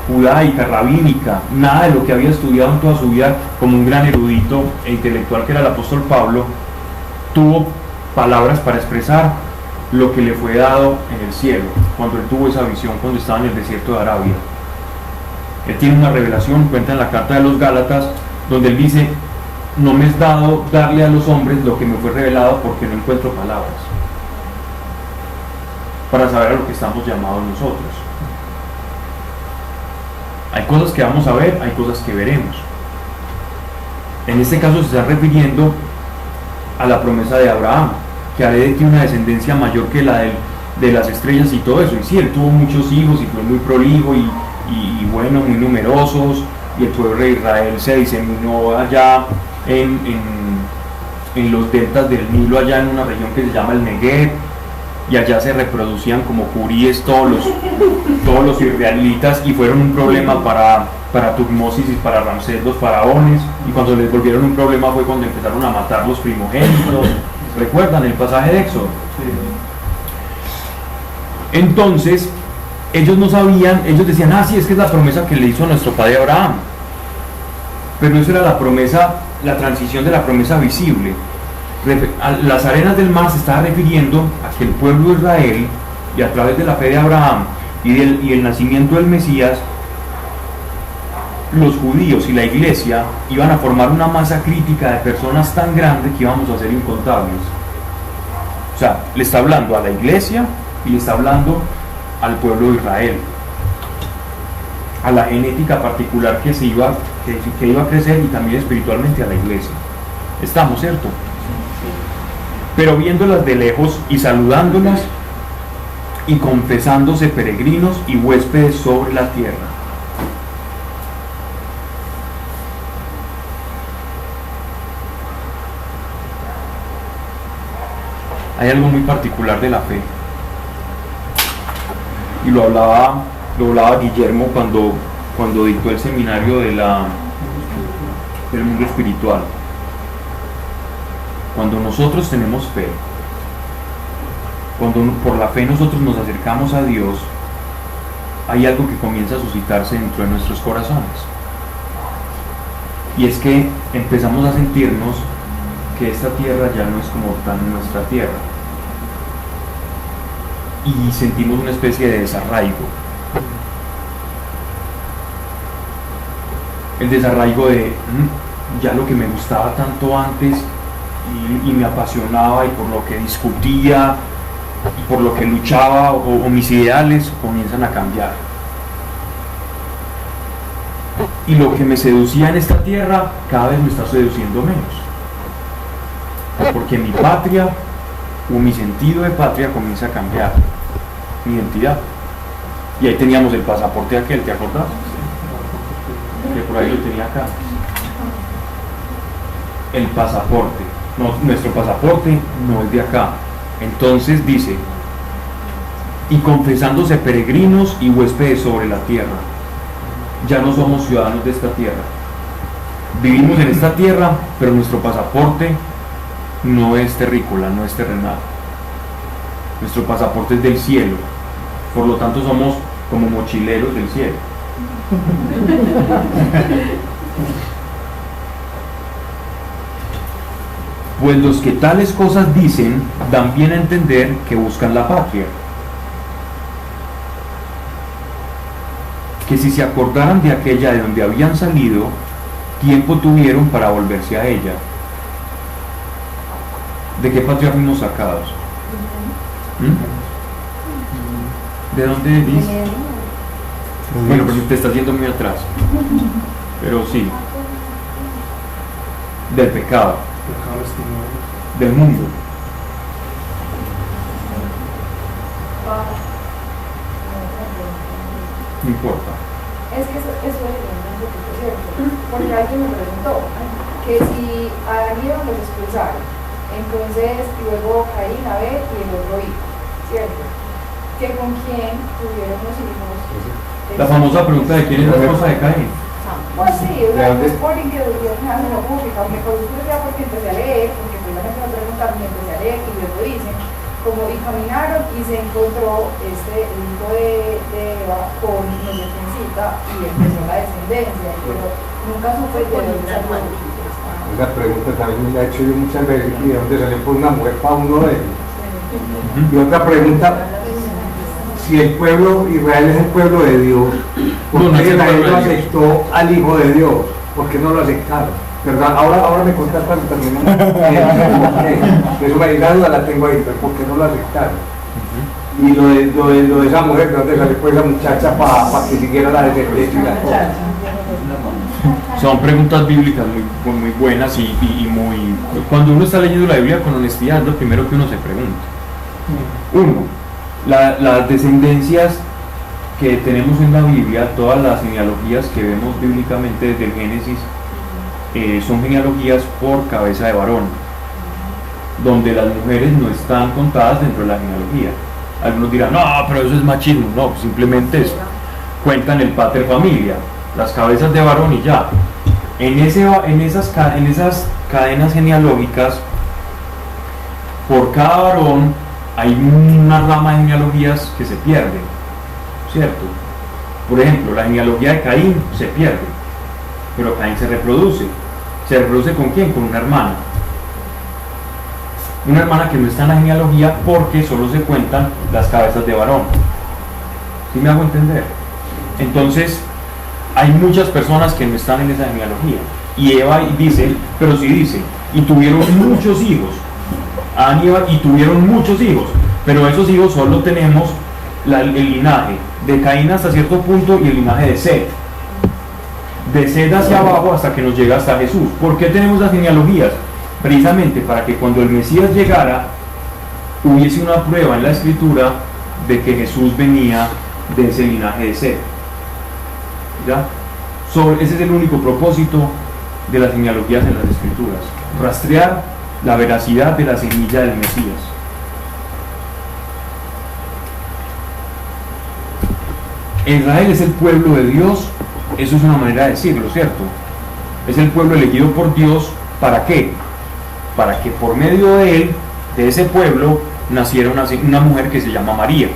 judaica, rabínica, nada de lo que había estudiado en toda su vida como un gran erudito e intelectual que era el apóstol Pablo, tuvo palabras para expresar lo que le fue dado en el cielo, cuando él tuvo esa visión cuando estaba en el desierto de Arabia. Él tiene una revelación, cuenta en la carta de los Gálatas, donde él dice: no me es dado darle a los hombres lo que me fue revelado, porque no encuentro palabras para saber a lo que estamos llamados nosotros. Hay cosas que vamos a ver, hay cosas que veremos. En este caso se está refiriendo a la promesa de Abraham, que haré de ti una descendencia mayor que la de las estrellas y todo eso. Y sí, él tuvo muchos hijos y fue muy prolijo y bueno, muy numerosos, y el pueblo de Israel se diseminó allá en los deltas del Nilo, allá en una región que se llama el Negev, y allá se reproducían como curíes todos los israelitas, y fueron un problema para Tutmosis y para Ramsés, los faraones, y cuando les volvieron un problema fue cuando empezaron a matar los primogénitos. ¿Recuerdan el pasaje de Éxodo? Entonces ellos no sabían, ellos decían: sí, es que es la promesa que le hizo a nuestro padre Abraham, pero eso era la promesa, la transición de la promesa visible. Las arenas del mar se estaba refiriendo a que el pueblo de Israel, y a través de la fe de Abraham y el nacimiento del Mesías, los judíos y la iglesia iban a formar una masa crítica de personas tan grande que íbamos a ser incontables. O sea, le está hablando a la iglesia y le está hablando al pueblo de Israel, a la genética particular que iba a crecer, y también espiritualmente a la iglesia. Estamos, ¿cierto? Pero viéndolas de lejos y saludándolas y confesándose peregrinos y huéspedes sobre la tierra. Hay algo muy particular de la fe, y lo hablaba Guillermo cuando dictó el seminario del mundo espiritual. Cuando nosotros tenemos fe, cuando por la fe nosotros nos acercamos a Dios, hay algo que comienza a suscitarse dentro de nuestros corazones. Y es que empezamos a sentirnos que esta tierra ya no es como tan nuestra tierra. Y sentimos una especie de desarraigo. El desarraigo de ya lo que me gustaba tanto antes y me apasionaba y por lo que discutía y por lo que luchaba o mis ideales comienzan a cambiar. Y lo que me seducía en esta tierra cada vez me está seduciendo menos. Porque mi patria o mi sentido de patria comienza a cambiar, mi identidad. Y ahí teníamos el pasaporte aquel, ¿te acordás? Que por ahí lo tenía acá. El pasaporte. No, nuestro pasaporte no es de acá. Entonces dice, y confesándose peregrinos y huéspedes sobre la tierra. Ya no somos ciudadanos de esta tierra. Vivimos en esta tierra, pero nuestro pasaporte no es terrícola, no es terrenal. Nuestro pasaporte es del cielo. Por lo tanto somos como mochileros del cielo. Pues los que tales cosas dicen dan bien a entender que buscan la patria. Que si se acordaran de aquella de donde habían salido, tiempo tuvieron para volverse a ella. ¿De qué patria fuimos sacados? ¿De dónde dice? Bueno, pero te estás yendo muy atrás. Pero sí. Del pecado. Del mundo. No importa. Es que eso es un poquito cierto, porque alguien me preguntó que si a Adán y Eva los expulsaron, entonces luego Caín, Abel y el otro hijo, ¿cierto? Que con quién tuvieron los hijos. La famosa pregunta de quién es la esposa de Caín. Pues sí, o sea, no es por que Dios me hace la pública, me causó curiosidad porque empecé a leer, porque primero me preguntaron, me empecé a leer y luego dicen, como y caminaron y se encontró el hijo de Eva con no sé quién cita y empezó la descendencia, pero nunca supe de dónde salió. Esa pregunta también me la he hecho yo muchas veces, ¿y de dónde salió por una mujer para uno de ellos? Y otra pregunta, si el pueblo Israel es el pueblo de Dios, ¿por qué Israel no aceptó al Hijo de Dios? ¿Por qué no lo aceptaron? ¿Verdad? Ahora me contas cuando terminamos. Eso me dice la duda, la tengo ahí, pero ¿por qué no lo aceptaron? Y lo de esa mujer, ¿de dónde salió pues esa muchacha para que siguiera la descendencia y la cosa? Son preguntas bíblicas muy buenas y muy... Cuando uno está leyendo la Biblia con honestidad, es lo primero que uno se pregunta. Uno, las descendencias que tenemos en la Biblia, todas las genealogías que vemos bíblicamente desde el Génesis, son genealogías por cabeza de varón, donde las mujeres no están contadas dentro de la genealogía. Algunos dirán, no, pero eso es machismo. No, simplemente es, cuentan el pater familia, las cabezas de varón y ya. En esas cadenas genealógicas, por cada varón hay una rama de genealogías que se pierden, ¿cierto? Por ejemplo, la genealogía de Caín se pierde, pero Caín se reproduce. ¿Se reproduce con quién? Con una hermana. Una hermana que no está en la genealogía porque solo se cuentan las cabezas de varón. ¿Sí me hago entender? Entonces, hay muchas personas que no están en esa genealogía. Y Eva dice, pero sí dice, y tuvieron muchos hijos. Adán y Eva, y tuvieron muchos hijos. Pero esos hijos solo tenemos el linaje de Caín hasta cierto punto y el linaje de Set. De Set hacia abajo hasta que nos llega hasta Jesús. ¿Por qué tenemos las genealogías? Precisamente para que cuando el Mesías llegara hubiese una prueba en la Escritura de que Jesús venía de ese linaje de Set. ¿Ya? Ese es el único propósito de las genealogías en las Escrituras: rastrear la veracidad de la semilla del Mesías. Israel es el pueblo de Dios, eso es una manera de decirlo, ¿cierto? Es el pueblo elegido por Dios. ¿Para qué? Para que por medio de él, de ese pueblo, naciera una mujer que se llama María.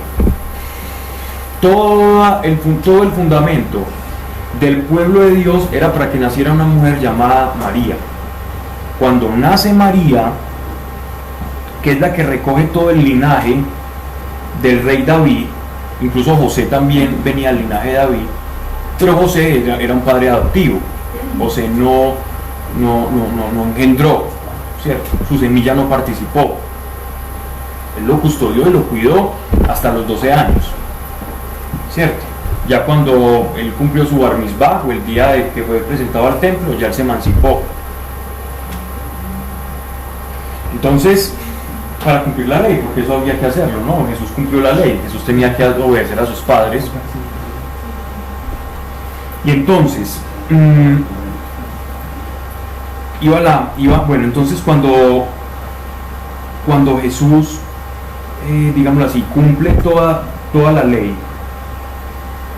Todo el fundamento del pueblo de Dios era para que naciera una mujer llamada María. Cuando nace María, que es la que recoge todo el linaje del rey David, incluso José también venía del linaje de David, pero José era un padre adoptivo. José no engendró, ¿cierto? Su semilla no participó. Él lo custodió y lo cuidó hasta los 12 años, ¿cierto? Ya cuando él cumplió su bar mitzvah, o el día de que fue presentado al templo, ya él se emancipó. Entonces, para cumplir la ley, porque eso había que hacerlo, ¿no? Jesús cumplió la ley, Jesús tenía que obedecer a sus padres. Y entonces, entonces cuando Jesús, digámoslo así, cumple toda la ley,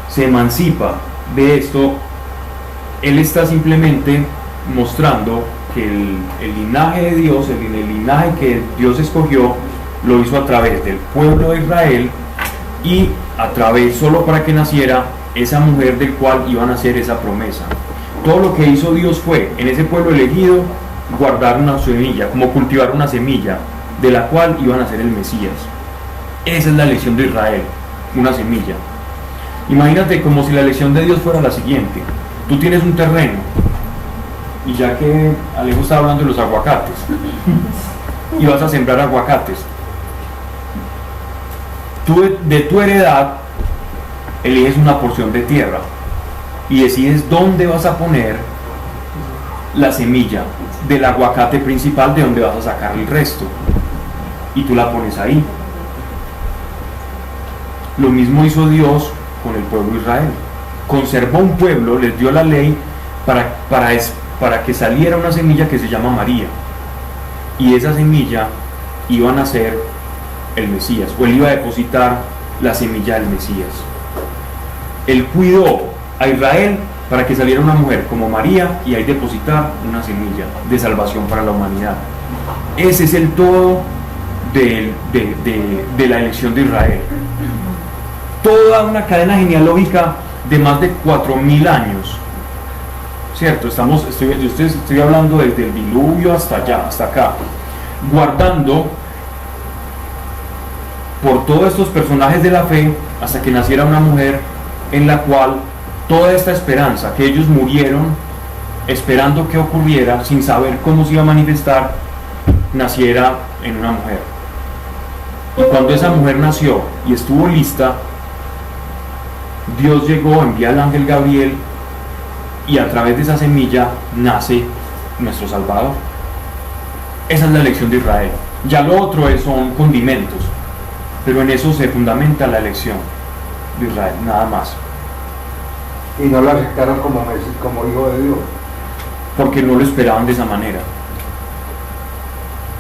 se emancipa de esto, él está simplemente mostrando que el linaje de Dios, el linaje que Dios escogió, lo hizo a través del pueblo de Israel y a través, solo para que naciera esa mujer del cual iba a nacer esa promesa. Todo lo que hizo Dios fue, en ese pueblo elegido, guardar una semilla, como cultivar una semilla, de la cual iba a nacer el Mesías. Esa es la elección de Israel, una semilla. Imagínate como si la elección de Dios fuera la siguiente: tú tienes un terreno, y ya que Alejo está hablando de los aguacates, y vas a sembrar aguacates, tú de tu heredad eliges una porción de tierra y decides dónde vas a poner la semilla del aguacate principal, de donde vas a sacar el resto, y tú la pones ahí. Lo mismo hizo Dios con el pueblo de Israel. Conservó un pueblo, les dio la ley para que saliera una semilla que se llama María, y esa semilla iba a nacer el Mesías, o él iba a depositar la semilla del Mesías. Él cuidó a Israel para que saliera una mujer como María y ahí depositar una semilla de salvación para la humanidad. Ese es el todo de la elección de Israel. Toda una cadena genealógica de más de 4.000 años, ¿cierto? Estoy hablando desde el diluvio hasta allá, hasta acá, guardando por todos estos personajes de la fe hasta que naciera una mujer en la cual toda esta esperanza que ellos murieron esperando que ocurriera sin saber cómo se iba a manifestar, naciera en una mujer. Y cuando esa mujer nació y estuvo lista, Dios llegó, envía al ángel Gabriel, y a través de esa semilla nace nuestro Salvador. Esa es la elección de Israel. Ya lo otro son condimentos, pero en eso se fundamenta la elección de Israel, nada más. Y no lo aceptaron como hijo de Dios. Porque no lo esperaban de esa manera.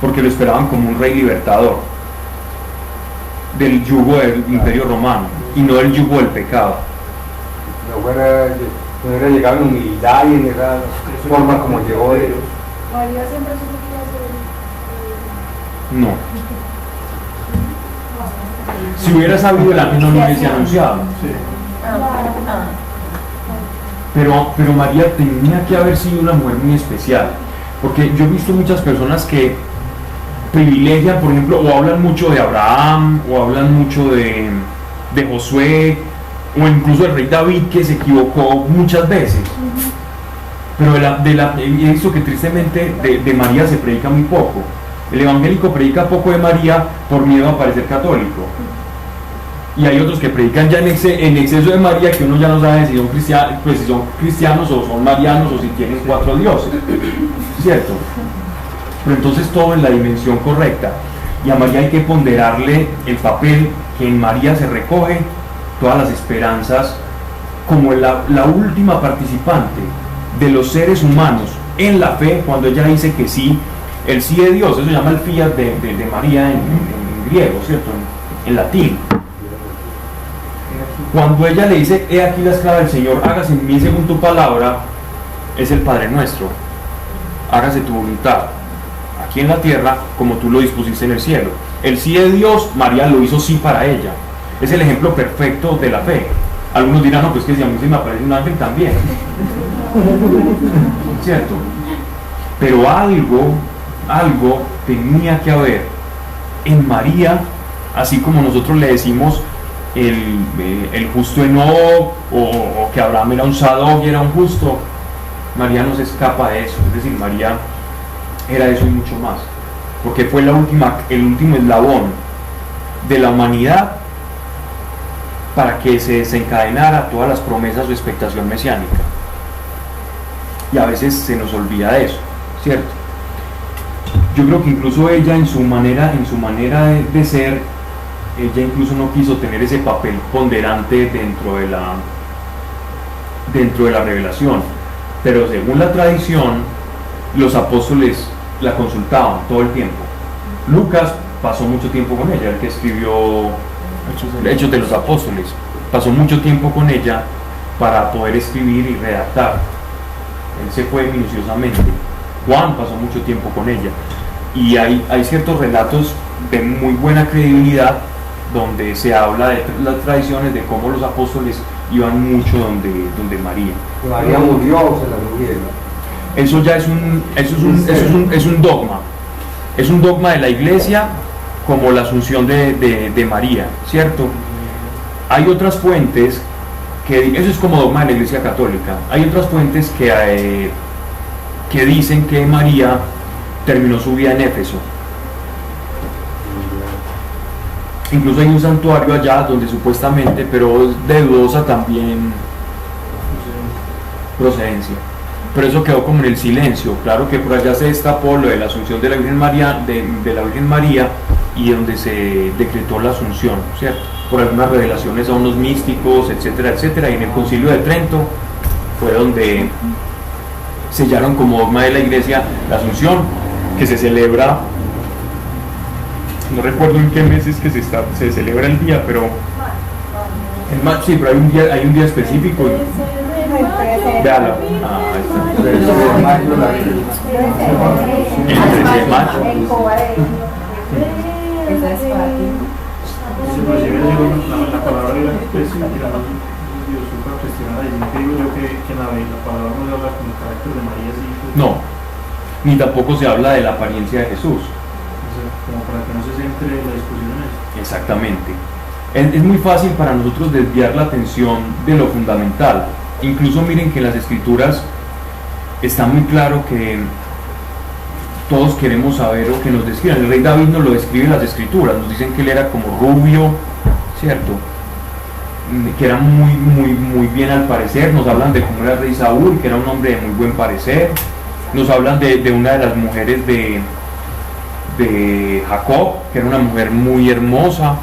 Porque lo esperaban como un rey libertador del yugo del imperio romano y no del yugo del pecado. No hubiera llegado en humildad y en esa forma como llegó de Dios. María siempre supo que iba a ser. No. Si hubiera sabido, el ángel no lo hubiese anunciado. Pero María tenía que haber sido una mujer muy especial, porque yo he visto muchas personas que privilegian, por ejemplo, o hablan mucho de Abraham, o hablan mucho de Josué, o incluso del rey David, que se equivocó muchas veces. Pero he visto que tristemente de María se predica muy poco. El evangélico predica poco de María por miedo a parecer católico. Y hay otros que predican ya en exceso de María, que uno ya no sabe si son cristianos o son marianos, o si tienen 4 dioses, ¿cierto? Pero entonces todo en la dimensión correcta, y a María hay que ponderarle el papel que en María se recoge todas las esperanzas, como la última participante de los seres humanos en la fe, cuando ella dice que sí, el sí de Dios. Eso se llama el fiat de María en griego, ¿cierto? En latín. Cuando ella le dice, he aquí la esclava del Señor, hágase en mí según tu palabra, es el Padre nuestro. Hágase tu voluntad, aquí en la tierra, como tú lo dispusiste en el cielo. El sí de Dios, María lo hizo sí para ella. Es el ejemplo perfecto de la fe. Algunos dirán, no, pues que si a mí se me aparece un ángel también. ¿Cierto? Pero algo tenía que haber en María, así como nosotros le decimos el justo Enoc, o que Abraham era un Sadoc y era un justo. María no se escapa de eso, es decir, María era eso y mucho más, porque fue el último eslabón de la humanidad para que se desencadenara todas las promesas o expectación mesiánica. Y a veces se nos olvida de eso, ¿cierto? Yo creo que incluso ella en su manera de ser, ella incluso no quiso tener ese papel ponderante dentro de la revelación, pero según la tradición los apóstoles la consultaban todo el tiempo. Lucas pasó mucho tiempo con ella, el que escribió Hechos de los Apóstoles, pasó mucho tiempo con ella para poder escribir y redactar. Él se fue minuciosamente. Juan pasó mucho tiempo con ella, y hay ciertos relatos de muy buena credibilidad donde se habla de las tradiciones de cómo los apóstoles iban mucho donde María. ¿María murió o se la murieron? Eso ya es un dogma. Es un dogma de la iglesia, como la asunción de María, ¿cierto? Hay otras fuentes eso es como dogma de la iglesia católica. Hay otras fuentes que dicen que María terminó su vida en Éfeso. Incluso hay un santuario allá donde supuestamente, pero de dudosa también procedencia. Pero eso quedó como en el silencio. Claro que por allá se destapó lo de la asunción de la Virgen María, de la Virgen María, y donde se decretó la asunción, ¿cierto? Por algunas revelaciones a unos místicos, etcétera, etcétera. Y en el Concilio de Trento fue donde sellaron como dogma de la iglesia la asunción, que se celebra, no recuerdo en qué meses que se celebra el día, pero sí, pero hay un día específico. Véalo. El 13 de mayo. La palabra de la Dios para cuestionar ahí. No digo yo que la palabra no habla con el carácter de María, sí. No, ni tampoco se habla de la apariencia de Jesús. Como para que no se centre la discusión en eso. Exactamente. Es muy fácil para nosotros desviar la atención de lo fundamental. Incluso miren que en las escrituras está muy claro que todos queremos saber o que nos describan. El rey David nos lo describe en las escrituras, nos dicen que él era como rubio, ¿cierto? Que era muy bien al parecer. Nos hablan de cómo era el rey Saúl, que era un hombre de muy buen parecer. Nos hablan de una de las mujeres de Jacob, que era una mujer muy hermosa.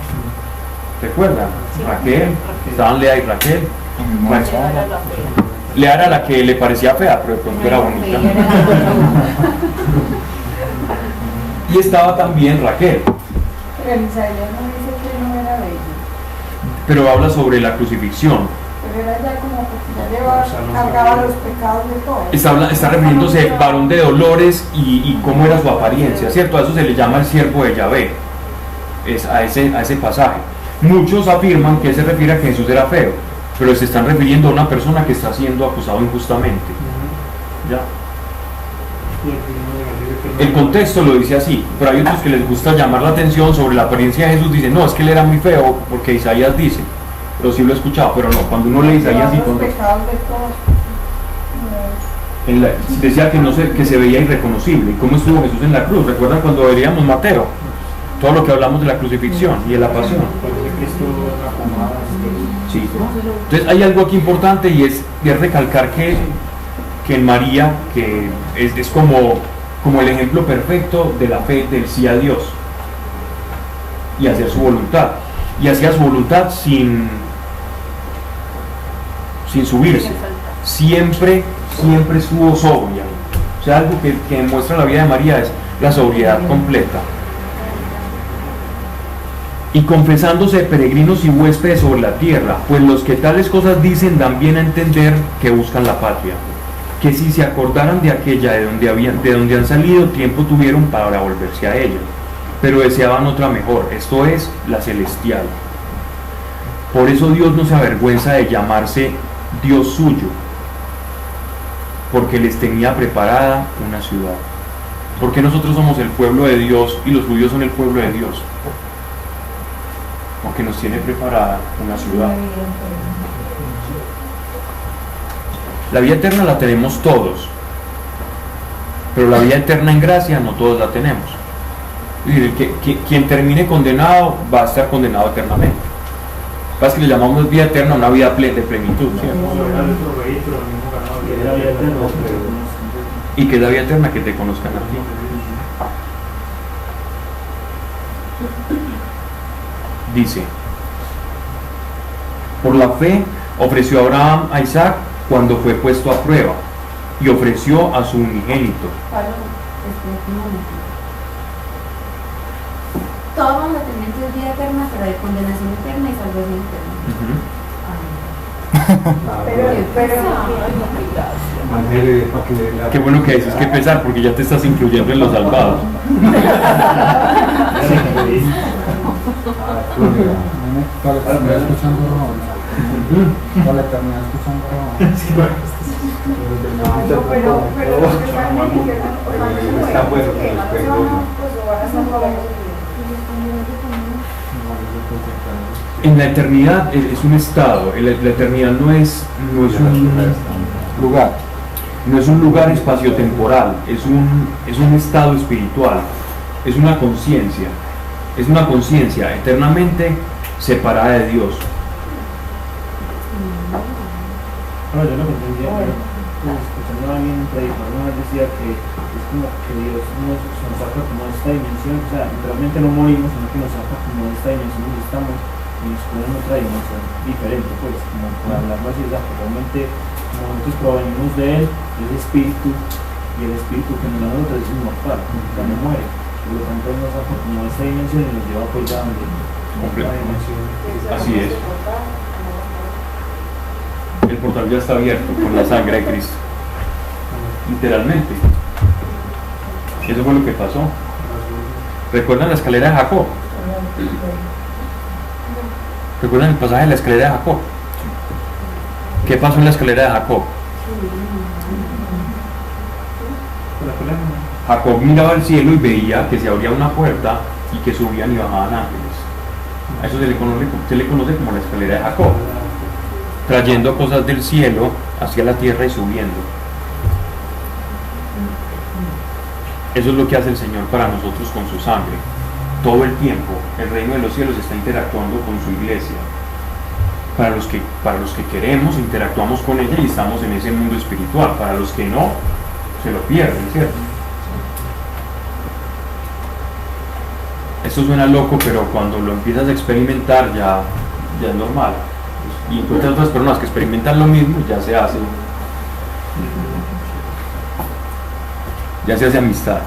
¿Recuerdan? Sí, Raquel, estaban Lea y Raquel. Bueno, Lea era la que le parecía fea, pero de pronto era bonita. Y estaba también Raquel. Pero Isaías no dice que no era bella. Pero habla sobre la crucifixión. Pero era ya como porque ya cargaba los pecados de todos. Está refiriéndose varón de dolores y cómo era su apariencia, ¿cierto? A eso se le llama el siervo de Yahvé, a ese pasaje. Muchos afirman que se refiere a que Jesús era feo, pero se están refiriendo a una persona que está siendo acusado injustamente. ¿Ya? El contexto lo dice así, pero hay otros que les gusta llamar la atención sobre la apariencia de Jesús. Dicen, no, es que él era muy feo, porque Isaías dice, pero sí lo he escuchado, pero no, cuando uno lee Isaías y decía que se veía irreconocible. ¿Y cómo estuvo Jesús en la cruz? ¿Recuerdan cuando veíamos Mateo? Todo lo que hablamos de la crucifixión y de la pasión. Sí. Entonces hay algo aquí importante, y es recalcar que en María, que es como el ejemplo perfecto de la fe del sí a Dios y hacer su voluntad, y hacía su voluntad sin subirse, siempre estuvo sobria. O sea, algo que demuestra la vida de María es la sobriedad completa. Y confesándose peregrinos y huéspedes sobre la tierra, pues los que tales cosas dicen dan bien a entender que buscan la patria, que si se acordaran de aquella de donde han salido, tiempo tuvieron para volverse a ella, pero deseaban otra mejor, esto es, la celestial. Por eso Dios no se avergüenza de llamarse Dios suyo, porque les tenía preparada una ciudad. Porque nosotros somos el pueblo de Dios y los judíos son el pueblo de Dios, porque nos tiene preparada una ciudad. La vida eterna la tenemos todos, pero la vida eterna en gracia no todos la tenemos. Es decir, quien termine condenado va a estar condenado eternamente. Pasa que le llamamos vida eterna a una vida de plenitud, ¿cierto? Y que es la vida eterna que te conozcan a ti. Dice: por la fe ofreció Abraham a Isaac cuando fue puesto a prueba, y ofreció a su unigénito. Todo mandamiento es vida eterna, pero hay condenación eterna y salvación eterna. Qué bueno que dices que pesar, porque ya te estás incluyendo en los salvados. Para la eternidad escuchando para la eternidad escuchando En la eternidad es un estado. La eternidad no es un lugar. No es un lugar espaciotemporal, es un estado espiritual, es una conciencia eternamente separada de Dios. Bueno, yo lo que entendía, escuchando a alguien predicador una vez decía que es como que Dios nos saca como de esta dimensión, o sea, literalmente no morimos, sino que nos saca como de esta dimensión donde estamos y nos pone en otra dimensión diferente, pues, como para hablarlo así, o sea, que realmente nosotros provenimos de Él, es espíritu, y el espíritu que nos da a nosotros es inmortal, nunca no muere. Por lo tanto, Él nos saca como de esta dimensión y nos lleva pues ya donde otra dimensión. Así es. El portal ya está abierto con la sangre de Cristo. Literalmente. Eso fue lo que pasó. ¿Recuerdan la escalera de Jacob? ¿Recuerdan el pasaje de la escalera de Jacob? ¿Qué pasó en la escalera de Jacob? Jacob miraba al cielo y veía que se abría una puerta y que subían y bajaban ángeles. A eso se le conoce como la escalera de Jacob, trayendo cosas del cielo hacia la tierra y subiendo. Eso es lo que hace el Señor para nosotros con su sangre. Todo el tiempo el reino de los cielos está interactuando con su iglesia. Para los que queremos, interactuamos con ella y estamos en ese mundo espiritual. Para los que no, se lo pierden, ¿cierto? Esto suena loco, pero cuando lo empiezas a experimentar ya es normal. Y encuentras otras personas que experimentan lo mismo y ya se hace amistad.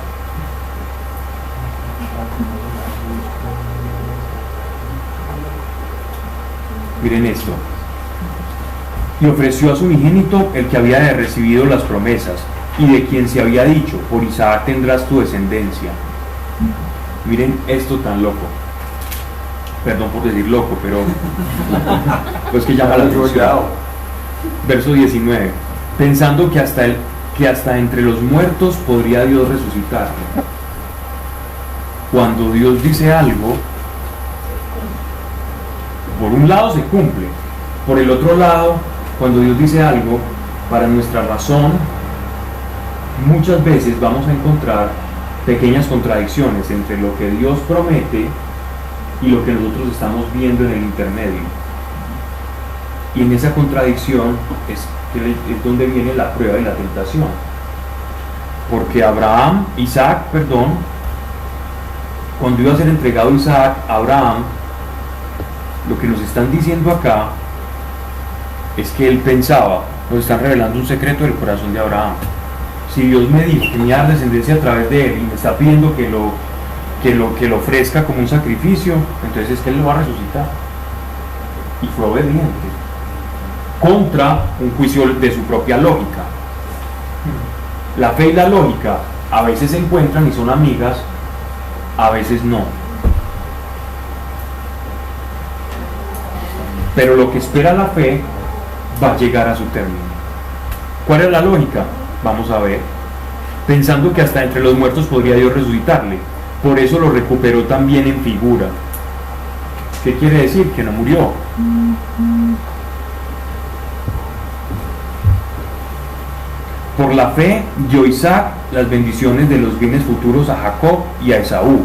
Miren esto: y ofreció a su unigénito, el que había recibido las promesas y de quien se había dicho: por Isaac tendrás tu descendencia. Miren esto tan loco, perdón por decir loco, pero pues que llama la atención. Verso 19: pensando que hasta entre los muertos podría Dios resucitar. Cuando Dios dice algo, por un lado se cumple, por el otro lado, cuando Dios dice algo, para nuestra razón, muchas veces vamos a encontrar pequeñas contradicciones entre lo que Dios promete y lo que nosotros estamos viendo en el intermedio. Y en esa contradicción es donde viene la prueba y la tentación. Porque Isaac, cuando iba a ser entregado Isaac a Abraham, lo que nos están diciendo acá es que él pensaba, nos están revelando un secreto del corazón de Abraham. Si Dios me dijo que me iba a dar descendencia a través de él y me está pidiendo que lo ofrezca como un sacrificio, entonces es que él lo va a resucitar. Y fue obediente contra un juicio de su propia lógica. La fe y la lógica a veces se encuentran y son amigas, a veces no. pero lo que espera la fe va a llegar a su término. ¿Cuál es la lógica? Vamos a ver. Pensando que hasta entre los muertos podría Dios resucitarle, por eso lo recuperó también en figura. ¿Qué quiere decir? Que no murió. Por la fe dio Isaac las bendiciones de los bienes futuros a Jacob y a Esaú.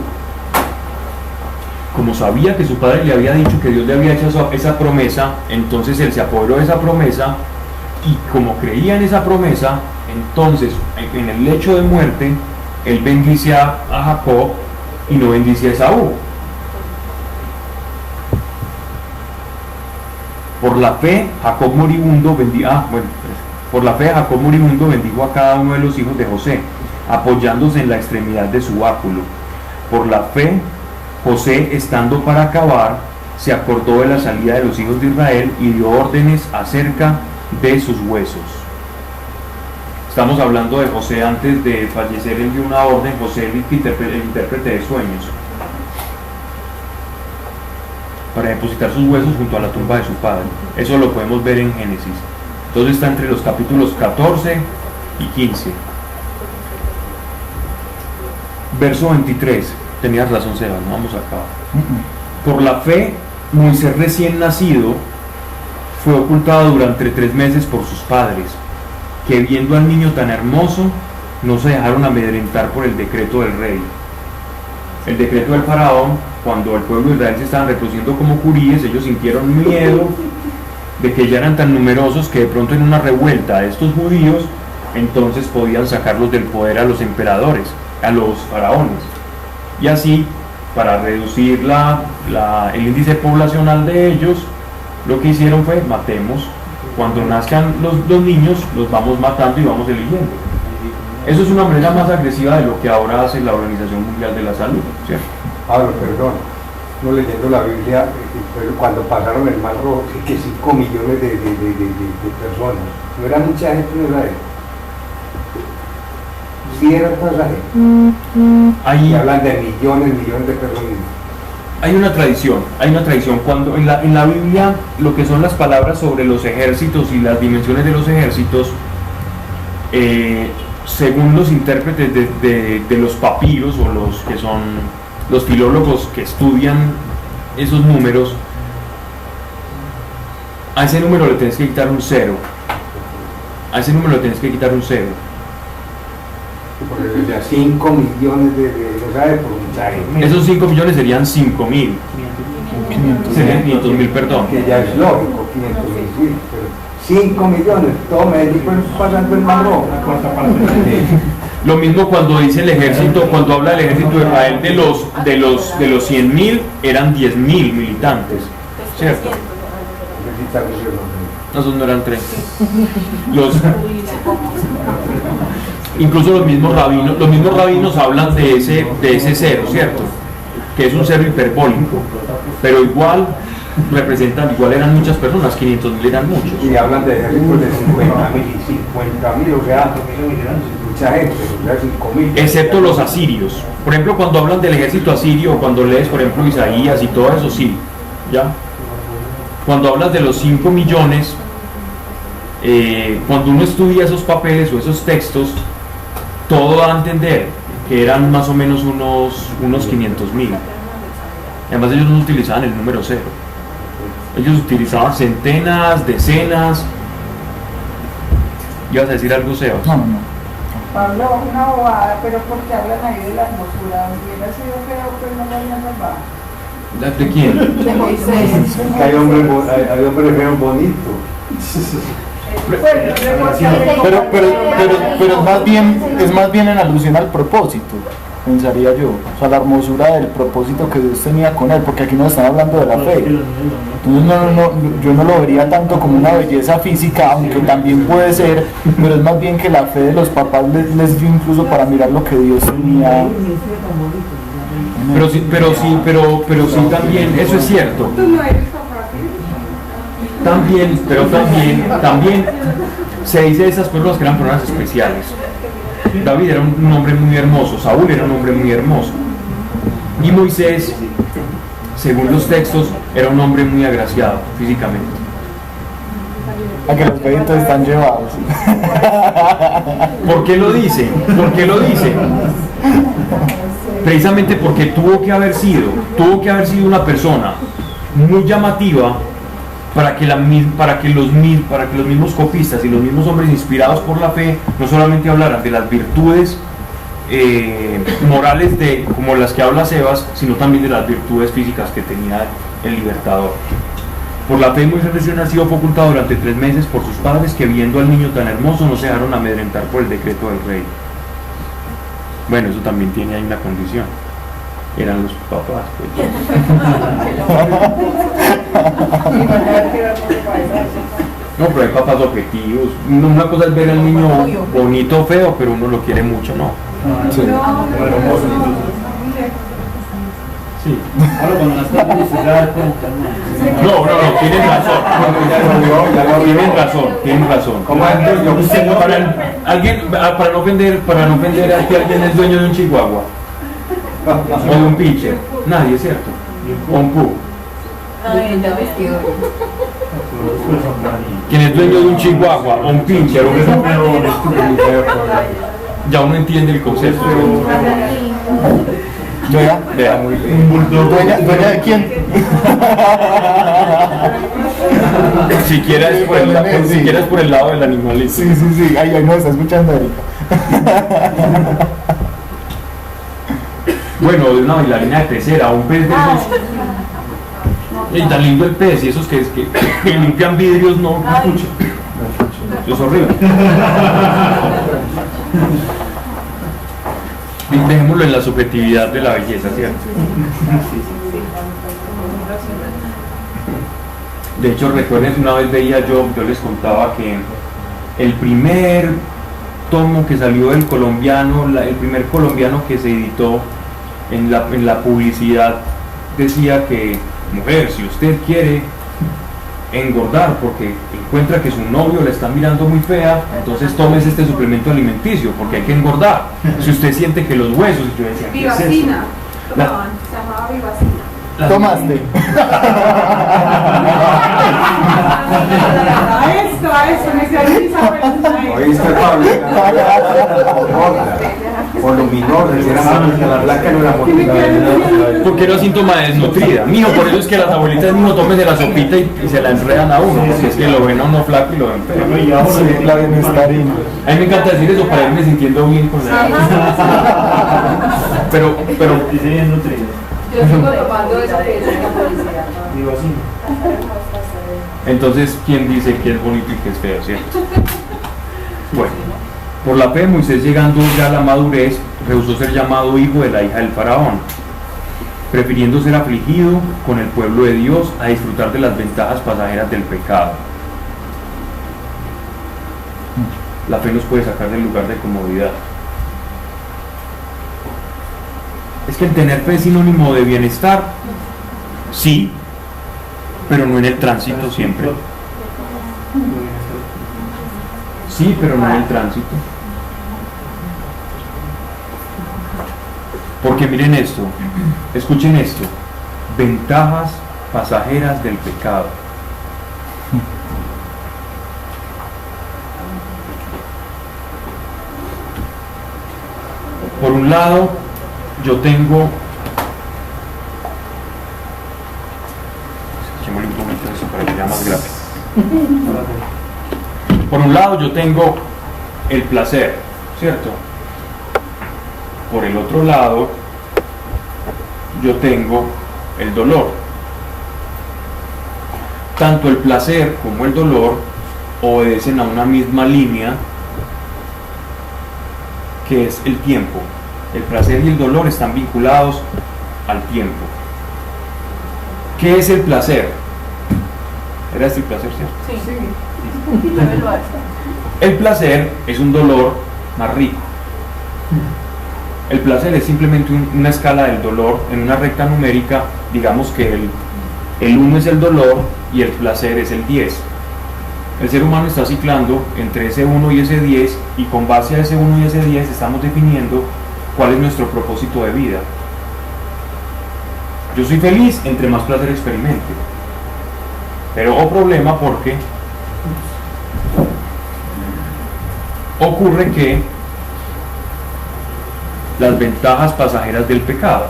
Como sabía que su padre le había dicho que Dios le había hecho esa promesa, entonces él se apoderó de esa promesa, y como creía en esa promesa, entonces en el lecho de muerte él bendice a Jacob y no bendice a Esaú. Por la fe Jacob moribundo bendijo a cada uno de los hijos de José, apoyándose en la extremidad de su báculo. Por la fe José, estando para acabar, se acordó de la salida de los hijos de Israel y dio órdenes acerca de sus huesos. Estamos hablando de José. Antes de fallecer él dio una orden. José, el intérprete de sueños, para depositar sus huesos junto a la tumba de su padre. Eso lo podemos ver en Génesis. Entonces está entre los capítulos 14 y 15. Verso 23. Tenías razón, Seba, no vamos a acabar. Por la fe, Moisés recién nacido fue ocultado durante 3 meses por sus padres, que viendo al niño tan hermoso, no se dejaron amedrentar por el decreto del rey. El decreto del faraón, cuando el pueblo de Israel se estaban reproduciendo como curíes, ellos sintieron miedo de que ya eran tan numerosos que de pronto en una revuelta de estos judíos, entonces podían sacarlos del poder a los emperadores, a los faraones. Y así, para reducir el índice poblacional de ellos, lo que hicieron fue: matemos, cuando nazcan los niños, los vamos matando y vamos eligiendo. Eso es una manera más agresiva de lo que ahora hace la Organización Mundial de la Salud, ¿cierto? Pablo, perdón, no leyendo la Biblia, cuando pasaron el Mar Rojo, que 5 millones de personas, no era mucha gente en Israel. Sí era toda esa gente. Ahí hablan de millones de personas. Hay una tradición. Cuando en la Biblia, lo que son las palabras sobre los ejércitos y las dimensiones de los ejércitos, según los intérpretes de los papiros, o los que son los filólogos que estudian esos números, a ese número le tienes que quitar un 0. Porque ya 5 millones de por mucha gente. Esos 5 millones serían 5.000. Serían 500.000, perdón. Que ya es lógico, 500.000, sí, pero 5 millones, todo México pasando el Mar Rojo. Lo mismo cuando dice el ejército, cuando habla del ejército de Israel, de los 100.000 eran 10.000 militantes, ¿cierto? No, esos no eran 3. Incluso los mismos rabinos hablan de ese 0, ¿cierto? Que es un 0 hiperbólico, pero igual eran muchas personas, 500.000 eran muchos. Y hablan de ejércitos de 50.000, o sea, mucha gente, o sea, 5.000. Excepto los asirios. Por ejemplo, cuando hablan del ejército asirio, cuando lees, por ejemplo, Isaías y todo eso, sí, ¿ya? Cuando hablas de los 5 millones, cuando uno estudia esos papeles o esos textos, todo da a entender que eran más o menos unos 500.000. Además, ellos no utilizaban el número 0. Ellos utilizaban centenas, decenas. ¿Ibas a decir algo, Sebas? No. Pablo, una bobada, pero porque hablan ahí de la hermosura. Hubiera sido feo, pues no lo habían salvado. ¿De quién? De Moisés. Hay hombres feos bonitos. Pero es más bien en alusión al propósito, pensaría yo, o sea, la hermosura del propósito que Dios tenía con él, porque aquí nos están hablando de la fe. Entonces yo no lo vería tanto como una belleza física, aunque también puede ser, pero es más bien que la fe de los papás les dio incluso para mirar lo que Dios tenía. Pero sí también, eso es cierto. También se dice de esas personas que eran personas especiales. David era un hombre muy hermoso, Saúl era un hombre muy hermoso, y Moisés según los textos, era un hombre muy agraciado físicamente. A que los créditos están llevados. ¿Por qué lo dice? ¿Por qué lo dice? Precisamente porque tuvo que haber sido una persona muy llamativa para que los mismos copistas y los mismos hombres inspirados por la fe no solamente hablaran de las virtudes morales como las que habla Sebas, sino también de las virtudes físicas que tenía el libertador. Por la fe Moisés recién nacido fue ocultado durante 3 meses por sus padres, que viendo al niño tan hermoso no se dejaron amedrentar por el decreto del rey. Bueno, eso también tiene ahí una condición. Eran los papás, pues. No, pero hay papás objetivos. Una cosa es ver al niño bonito o feo, pero uno lo quiere mucho, ¿no? Sí. Sí. Ahora cuando las cosas se da cuenta, No, tienen razón. ¿Cómo es? Para no ofender a que alguien es dueño de un chihuahua o de un pincher. Nadie, es cierto. O un pu. Quien es dueño de un chihuahua o un pincher ya uno entiende el concepto. Vea muy bien. ¿Dueña de quién? Siquiera es por el lado del animalito. Sí, ahí nos está escuchando Erika. Bueno, de una bailarina de pecera, un pez de esos. Y tan lindo el pez, y esos que limpian vidrios, no escuchan. Eso es horrible. Dejémoslo en la subjetividad de la belleza, ¿cierto? De hecho, recuerden, una vez veía yo les contaba que el primer tomo que salió del colombiano, el primer colombiano que se editó en la publicidad, decía que, mujer, si usted quiere engordar porque encuentra que su novio le está mirando muy fea, entonces tomes este suplemento alimenticio porque hay que engordar. Si usted siente que los huesos, yo decía, ¿qué es eso? Vivacina. Se llamaba Vivacina. Tomaste. A esto, me quedé ¿Oíste, Pablo? Por lo menor, la blanca no la motiva. Porque era síntoma de desnutrida. Mijo, por eso es que las abuelitas no tomen de la sopita y se la enredan a uno, porque es que lo ven a uno flaco y lo ven feo. Sí, la bienestarina. A mí me encanta decir eso para irme sintiendo bien con la pero dice bien nutrido. Yo sigo tomando eso que es la publicidad. Digo así. entonces, ¿quién dice que es bonito y que es feo, cierto? Bueno, por la fe Moisés, llegando ya a la madurez, rehusó ser llamado hijo de la hija del faraón, prefiriendo ser afligido con el pueblo de Dios a disfrutar de las ventajas pasajeras del pecado. La fe nos puede sacar del lugar de comodidad. Es que el tener fe es sinónimo de bienestar, sí, pero no en el tránsito siempre. Sí, pero no en el tránsito. Porque miren esto, escuchen esto, ventajas pasajeras del pecado. Por un lado, yo tengo, echémosle un poquito de eso para que sea más gráfico. Por un lado, yo tengo el placer, ¿cierto? Por el otro lado, yo tengo el dolor. Tanto el placer como el dolor obedecen a una misma línea, que es el tiempo. El placer y el dolor están vinculados al tiempo. ¿Qué es el placer? ¿Era este el placer, cierto? Sí. El placer es un dolor más rico. El placer es simplemente una escala del dolor en una recta numérica. Digamos que el 1 es el dolor y el placer es el 10. El ser humano está ciclando entre ese 1 y ese 10, y con base a ese 1 y ese 10 estamos definiendo cuál es nuestro propósito de vida. Yo soy feliz entre más placer experimente. Pero problema porque ocurre que las ventajas pasajeras del pecado,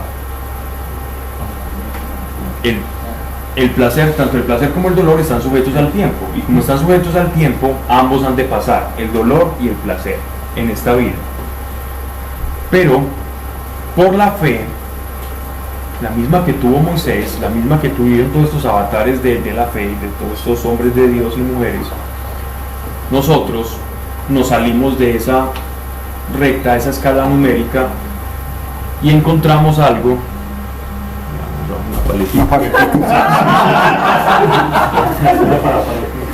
el placer, tanto el placer como el dolor están sujetos al tiempo, y como están sujetos al tiempo, ambos han de pasar, el dolor y el placer, en esta vida. Pero por la fe, la misma que tuvo Moisés, la misma que tuvieron todos estos avatares de la fe, de todos estos hombres de Dios y mujeres, nosotros nos salimos de esa recta, esa escala numérica, y encontramos algo.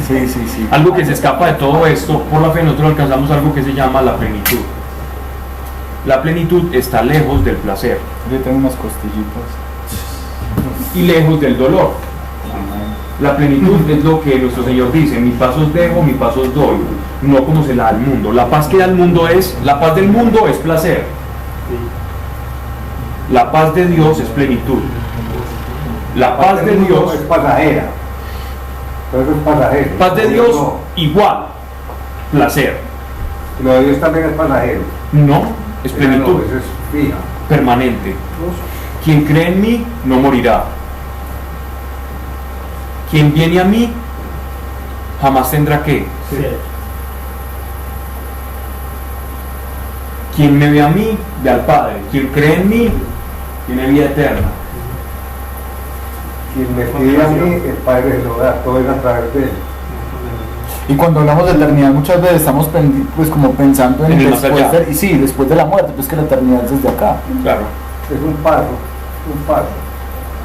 Sí. Algo que se escapa de todo esto. Por la fe nosotros alcanzamos algo que se llama la plenitud. La plenitud está lejos del placer. Yo tengo unas costillitas. Y lejos del dolor. La plenitud es lo que nuestro Señor dice: mi paz os dejo, mi paz os doy, no como se la da al mundo. La paz que da el mundo la paz del mundo es placer. La paz de Dios es plenitud. La paz de Dios es pasajera. Pero eso es pasajero. Paz de Dios igual placer. Lo de Dios también es pasajero. No, es plenitud. No, eso es fija. Permanente. Quien cree en mí no morirá. Quien viene a mí jamás tendrá que. Quien me ve a mí ve al Padre. Quien cree en mí tiene vida eterna. Quien me pide a mí, el Padre se lo da, todo es a través de él. Y cuando hablamos de eternidad muchas veces estamos pues como pensando en el más allá. y sí, después de la muerte, pues que la eternidad es desde acá. Claro. Es un paso.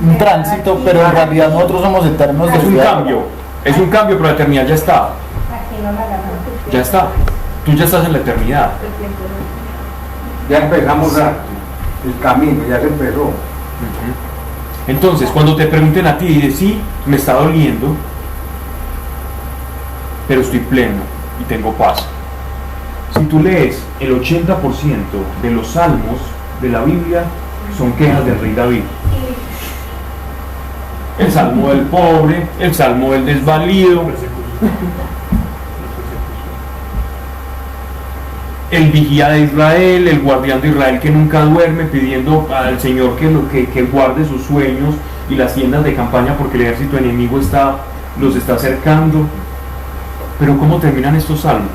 Un tránsito, pero en realidad nosotros somos eternos. Es un desde cambio, pero la eternidad ya está. Ya está. Tú ya estás en la eternidad. Ya empezamos el camino, ya se empezó. Entonces, cuando te pregunten a ti, dices: sí, me está doliendo, pero estoy pleno y tengo paz. Si tú lees el 80% de los salmos de la Biblia, son quejas del rey David. El salmo del pobre, el salmo del desvalido, el vigía de Israel, el guardián de Israel que nunca duerme, pidiendo al Señor que guarde sus sueños y las tiendas de campaña porque el ejército enemigo los está acercando. Pero ¿cómo terminan estos salmos?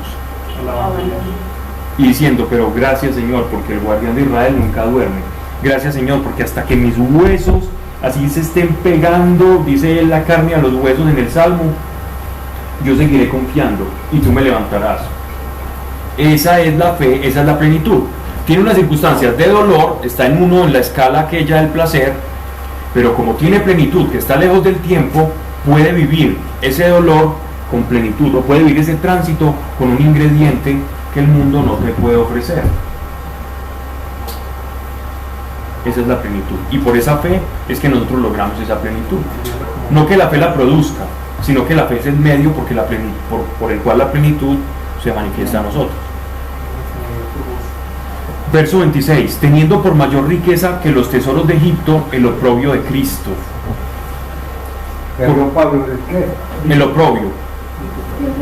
Y diciendo: pero gracias, Señor, porque el guardián de Israel nunca duerme. Gracias, Señor, porque hasta que mis huesos así se estén pegando, dice la carne a los huesos en el salmo, yo seguiré confiando y tú me levantarás. Esa es la fe, esa es la plenitud. Tiene unas circunstancias de dolor, está en la escala aquella del placer, pero como tiene plenitud, que está lejos del tiempo, puede vivir ese dolor con plenitud, o puede vivir ese tránsito con un ingrediente que el mundo no te puede ofrecer. Esa es la plenitud, y por esa fe es que nosotros logramos esa plenitud. No que la fe la produzca, sino que la fe es el medio por el cual la plenitud se manifiesta a nosotros. Verso 26: teniendo por mayor riqueza que los tesoros de Egipto el oprobio de Cristo. Pero Pablo, ¿qué? El oprobio.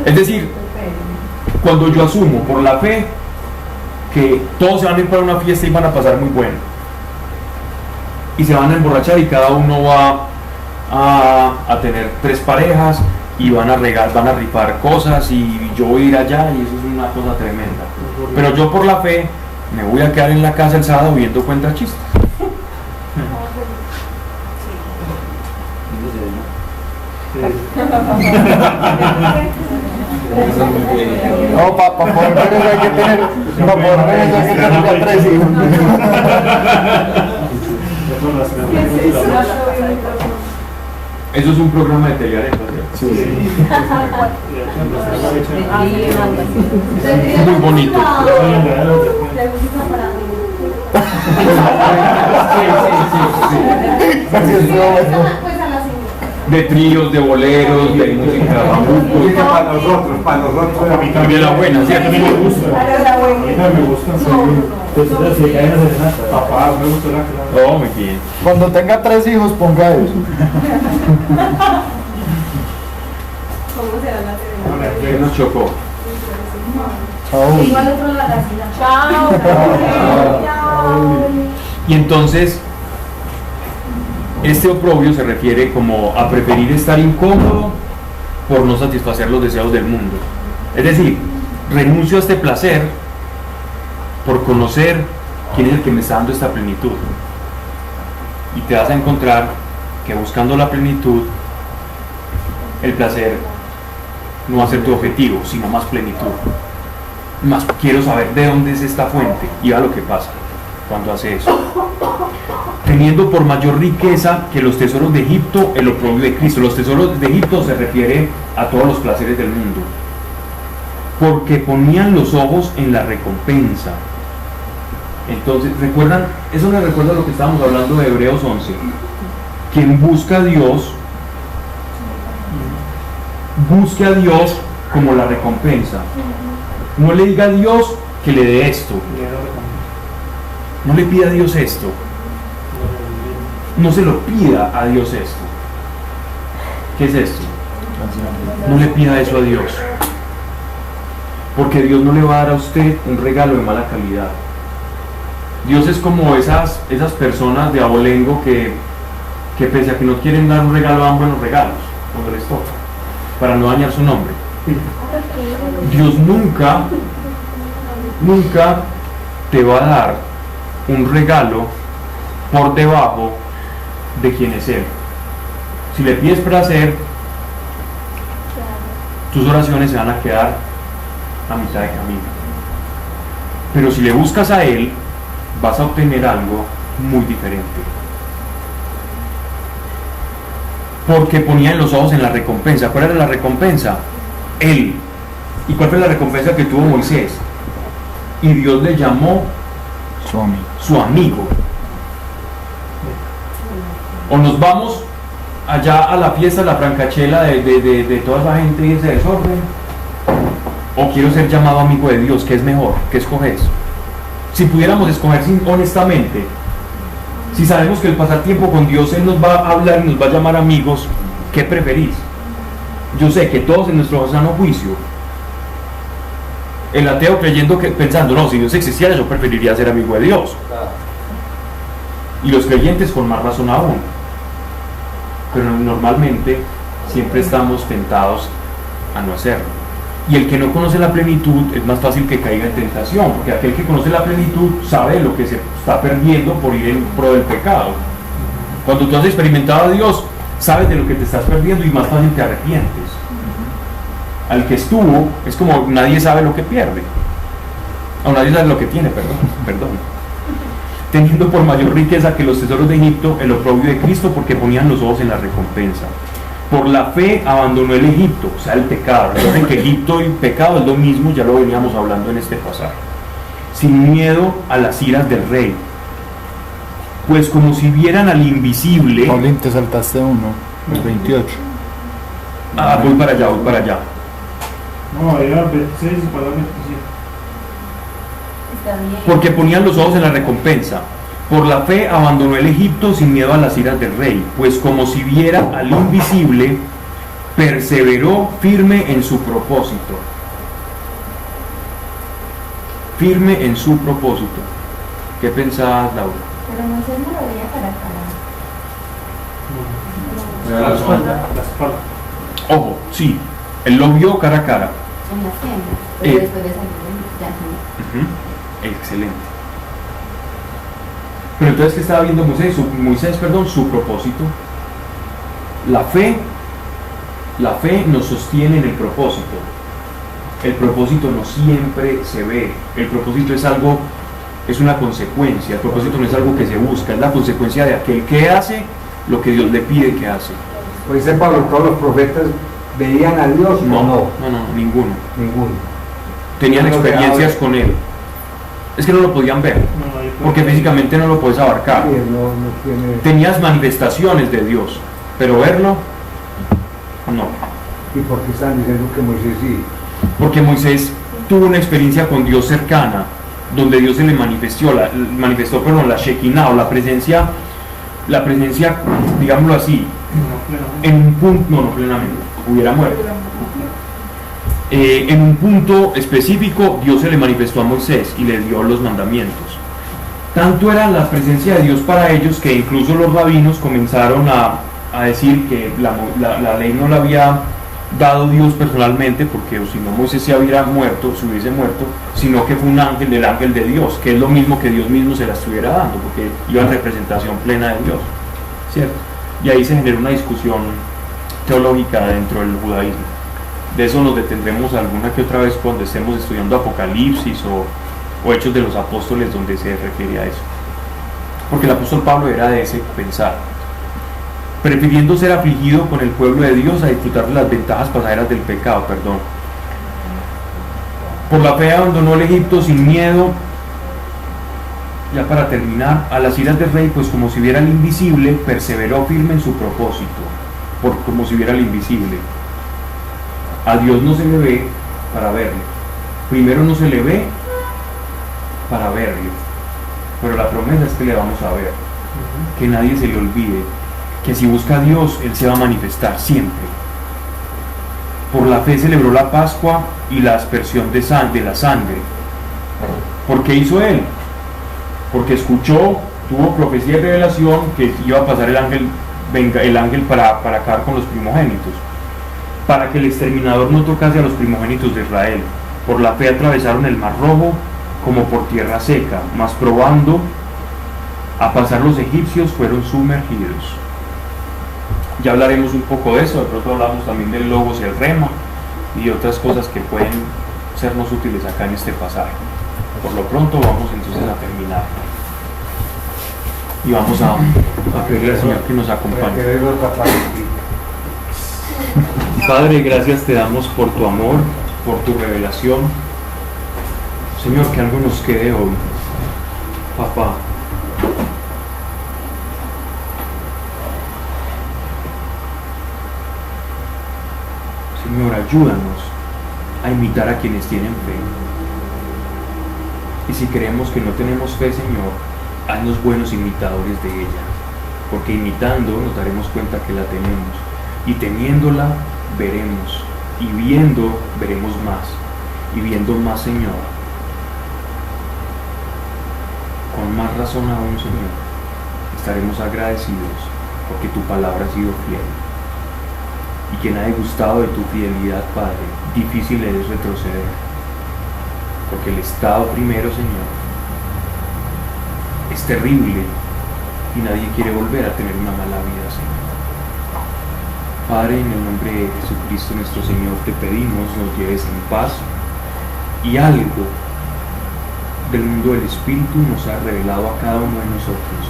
Es decir, cuando yo asumo por la fe que todos se van a ir para una fiesta y van a pasar muy bueno, y se van a emborrachar y cada uno va a tener 3 parejas y van a rifar cosas y yo voy a ir allá, y eso es una cosa tremenda. Pero yo por la fe me voy a quedar en la casa el sábado viendo cuentas chistes. No, para poder ver eso hay que tener, ya 3 hijos. Eso es un programa de telearepas, ¿cierto? Sí. Muy bonito. de tríos, de boleros, de música bambuco. Música para nosotros, A mí También la buena, a ¿cierto? mí me gusta. Para la A buena. mí no me gusta. Entonces, si caen las serenatas. Papá, me gusta la clave. Oh, muy bien. Cuando tenga 3 hijos, ponga eso. ¿Cómo será la serenata? ¿Qué nos chocó? Chao. Igual otro la gallina. Chao. Y entonces, este oprobio se refiere como a preferir estar incómodo por no satisfacer los deseos del mundo. Es decir, renuncio a este placer por conocer quién es el que me está dando esta plenitud. Y te vas a encontrar que buscando la plenitud, el placer no va a ser tu objetivo, sino más plenitud. Más quiero saber de dónde es esta fuente. Y va lo que pasa cuando hace eso. Teniendo por mayor riqueza que los tesoros de Egipto el oprobio de Cristo. Los tesoros de Egipto se refiere a todos los placeres del mundo. Porque ponían los ojos en la recompensa. Entonces, ¿recuerdan? Eso me recuerda a lo que estábamos hablando de Hebreos 11. Quien busca a Dios, busque a Dios como la recompensa. No le diga a Dios que le dé esto. No le pida a Dios esto. No se lo pida a Dios esto. ¿Qué es esto? No le pida eso a Dios. Porque Dios no le va a dar a usted un regalo de mala calidad. Dios es como esas personas de abolengo que pese a que no quieren dar un regalo, dan buenos regalos cuando les toca, para no dañar su nombre. Dios nunca te va a dar un regalo por debajo de quién es Él. Si le pides placer, tus oraciones se van a quedar a mitad de camino. Pero si le buscas a Él, vas a obtener algo muy diferente. Porque ponían los ojos en la recompensa. ¿Cuál era la recompensa? Él. ¿Y cuál fue la recompensa que tuvo Moisés? Y Dios le llamó su amigo. O nos vamos allá a la fiesta, a la francachela de toda esa gente y ese desorden, o quiero ser llamado amigo de Dios. ¿Qué es mejor? ¿Qué escoges? Si pudiéramos escoger honestamente, si sabemos que el pasar tiempo con Dios Él nos va a hablar y nos va a llamar amigos, ¿qué preferís? Yo sé que todos en nuestro sano juicio, el ateo pensando, no, si Dios existiera yo preferiría ser amigo de Dios. Y los creyentes con más razón aún. Pero normalmente siempre estamos tentados a no hacerlo. Y el que no conoce la plenitud es más fácil que caiga en tentación, porque aquel que conoce la plenitud sabe lo que se está perdiendo por ir en pro del pecado. Cuando tú has experimentado a Dios, sabes de lo que te estás perdiendo y más fácil te arrepientes. Al que estuvo, es como nadie sabe lo que pierde. O nadie sabe lo que tiene, perdón. Teniendo por mayor riqueza que los tesoros de Egipto el oprobio de Cristo, porque ponían los ojos en la recompensa. Por la fe abandonó el Egipto, o sea, el pecado. Recuerden que Egipto y pecado es lo mismo, ya lo veníamos hablando en este pasaje. Sin miedo a las iras del rey. Pues como si vieran al invisible. Paulín, te saltaste uno, el 28. Voy para allá. No, era 26 y para 27. Está bien. Porque ponían los ojos en la recompensa. Por la fe abandonó el Egipto sin miedo a las iras del rey, pues como si viera al invisible, perseveró firme en su propósito. Firme en su propósito. ¿Qué pensás, Laura? Pero Moisés no lo veía cara a cara. La espalda. Ojo, sí, él lo vio cara a cara. En las tiendas. Pero después de salir ya no. Excelente. Pero entonces, ¿qué estaba viendo Moisés? Su propósito. La fe nos sostiene en el propósito. El propósito no siempre se ve. El propósito es una consecuencia. El propósito no es algo que se busca, es la consecuencia de aquel que hace lo que Dios le pide que hace. Pues dice Pablo, todos los profetas veían a Dios. No, ninguno. Ninguno. Tenían No experiencias con Él. Es que no lo podían ver, porque físicamente no lo puedes abarcar. Sí, no tiene... Tenías manifestaciones de Dios, pero verlo No. ¿Y por qué están diciendo que Moisés sí? Porque Moisés tuvo una experiencia con Dios cercana, donde Dios se le manifestó, la Shekinah, o la presencia, digámoslo así, en un punto, no plenamente, hubiera muerto. En un punto específico, Dios se le manifestó a Moisés y le dio los mandamientos. Tanto era la presencia de Dios para ellos que incluso los rabinos comenzaron a decir que la ley no la había dado Dios personalmente, porque si no Moisés se hubiese muerto, sino que fue un ángel del ángel de Dios, que es lo mismo que Dios mismo se la estuviera dando, porque iba en representación plena de Dios, ¿cierto? Y ahí se genera una discusión teológica dentro del judaísmo. De eso nos detendremos alguna que otra vez cuando estemos estudiando Apocalipsis o Hechos de los Apóstoles, donde se refiere a eso, porque el apóstol Pablo era de ese pensar, prefiriendo ser afligido con el pueblo de Dios a disfrutar de las ventajas pasajeras del pecado, perdón. Por la fe abandonó el Egipto sin miedo. Ya para terminar, a las iras del rey, pues como si viera el invisible, perseveró firme en su propósito, como si viera el invisible. A Dios no se le ve para verle. Primero no se le ve para verle, pero la promesa es que le vamos a ver, que nadie se le olvide, que si busca a Dios, Él se va a manifestar siempre. Por la fe celebró la Pascua y la aspersión de la sangre. ¿Por qué hizo Él? Porque escuchó, tuvo profecía y revelación que iba a pasar el ángel para acabar con los primogénitos, para que el exterminador no tocase a los primogénitos de Israel. Por la fe atravesaron el Mar Rojo como por tierra seca, mas probando a pasar los egipcios fueron sumergidos. Ya hablaremos un poco de eso, de pronto hablamos también del logos y el rema y otras cosas que pueden sernos útiles acá en este pasaje. Por lo pronto vamos entonces a terminar y vamos a pedirle al Señor que nos acompañe. Padre, gracias te damos por tu amor, por tu revelación. Señor, que algo nos quede hoy. Papá, Señor, ayúdanos a imitar a quienes tienen fe. Y si creemos que no tenemos fe, Señor, haznos buenos imitadores de ella, porque imitando nos daremos cuenta que la tenemos, y teniéndola veremos, y viendo veremos más, y viendo más, Señor, con más razón aún, Señor, estaremos agradecidos porque tu palabra ha sido fiel. Y quien ha gustado de tu fidelidad, Padre, difícil es retroceder, porque el estado primero, Señor, es terrible y nadie quiere volver a tener una mala vida, Señor. Padre, en el nombre de Jesucristo nuestro Señor, te pedimos nos lleves en paz, y algo del mundo del Espíritu nos ha revelado a cada uno de nosotros,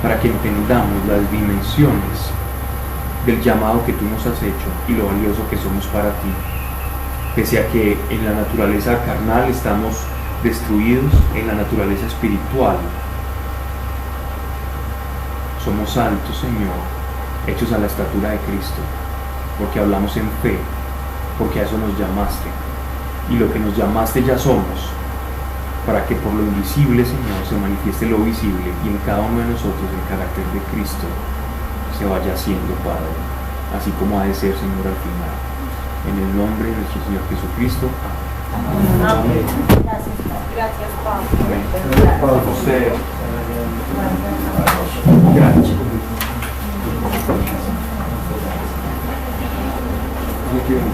para que entendamos las dimensiones del llamado que tú nos has hecho y lo valioso que somos para ti. Pese a que en la naturaleza carnal estamos destruidos, en la naturaleza espiritual somos altos, Señor, hechos a la estatura de Cristo, porque hablamos en fe, porque a eso nos llamaste, y lo que nos llamaste ya somos, para que por lo invisible, Señor, se manifieste lo visible, y en cada uno de nosotros el carácter de Cristo se vaya haciendo, Padre, así como ha de ser, Señor, al final. En el nombre de nuestro Señor Jesucristo. Amén. Amén. Gracias, Pablo. Amén. Para usted. Gracias. Gracias.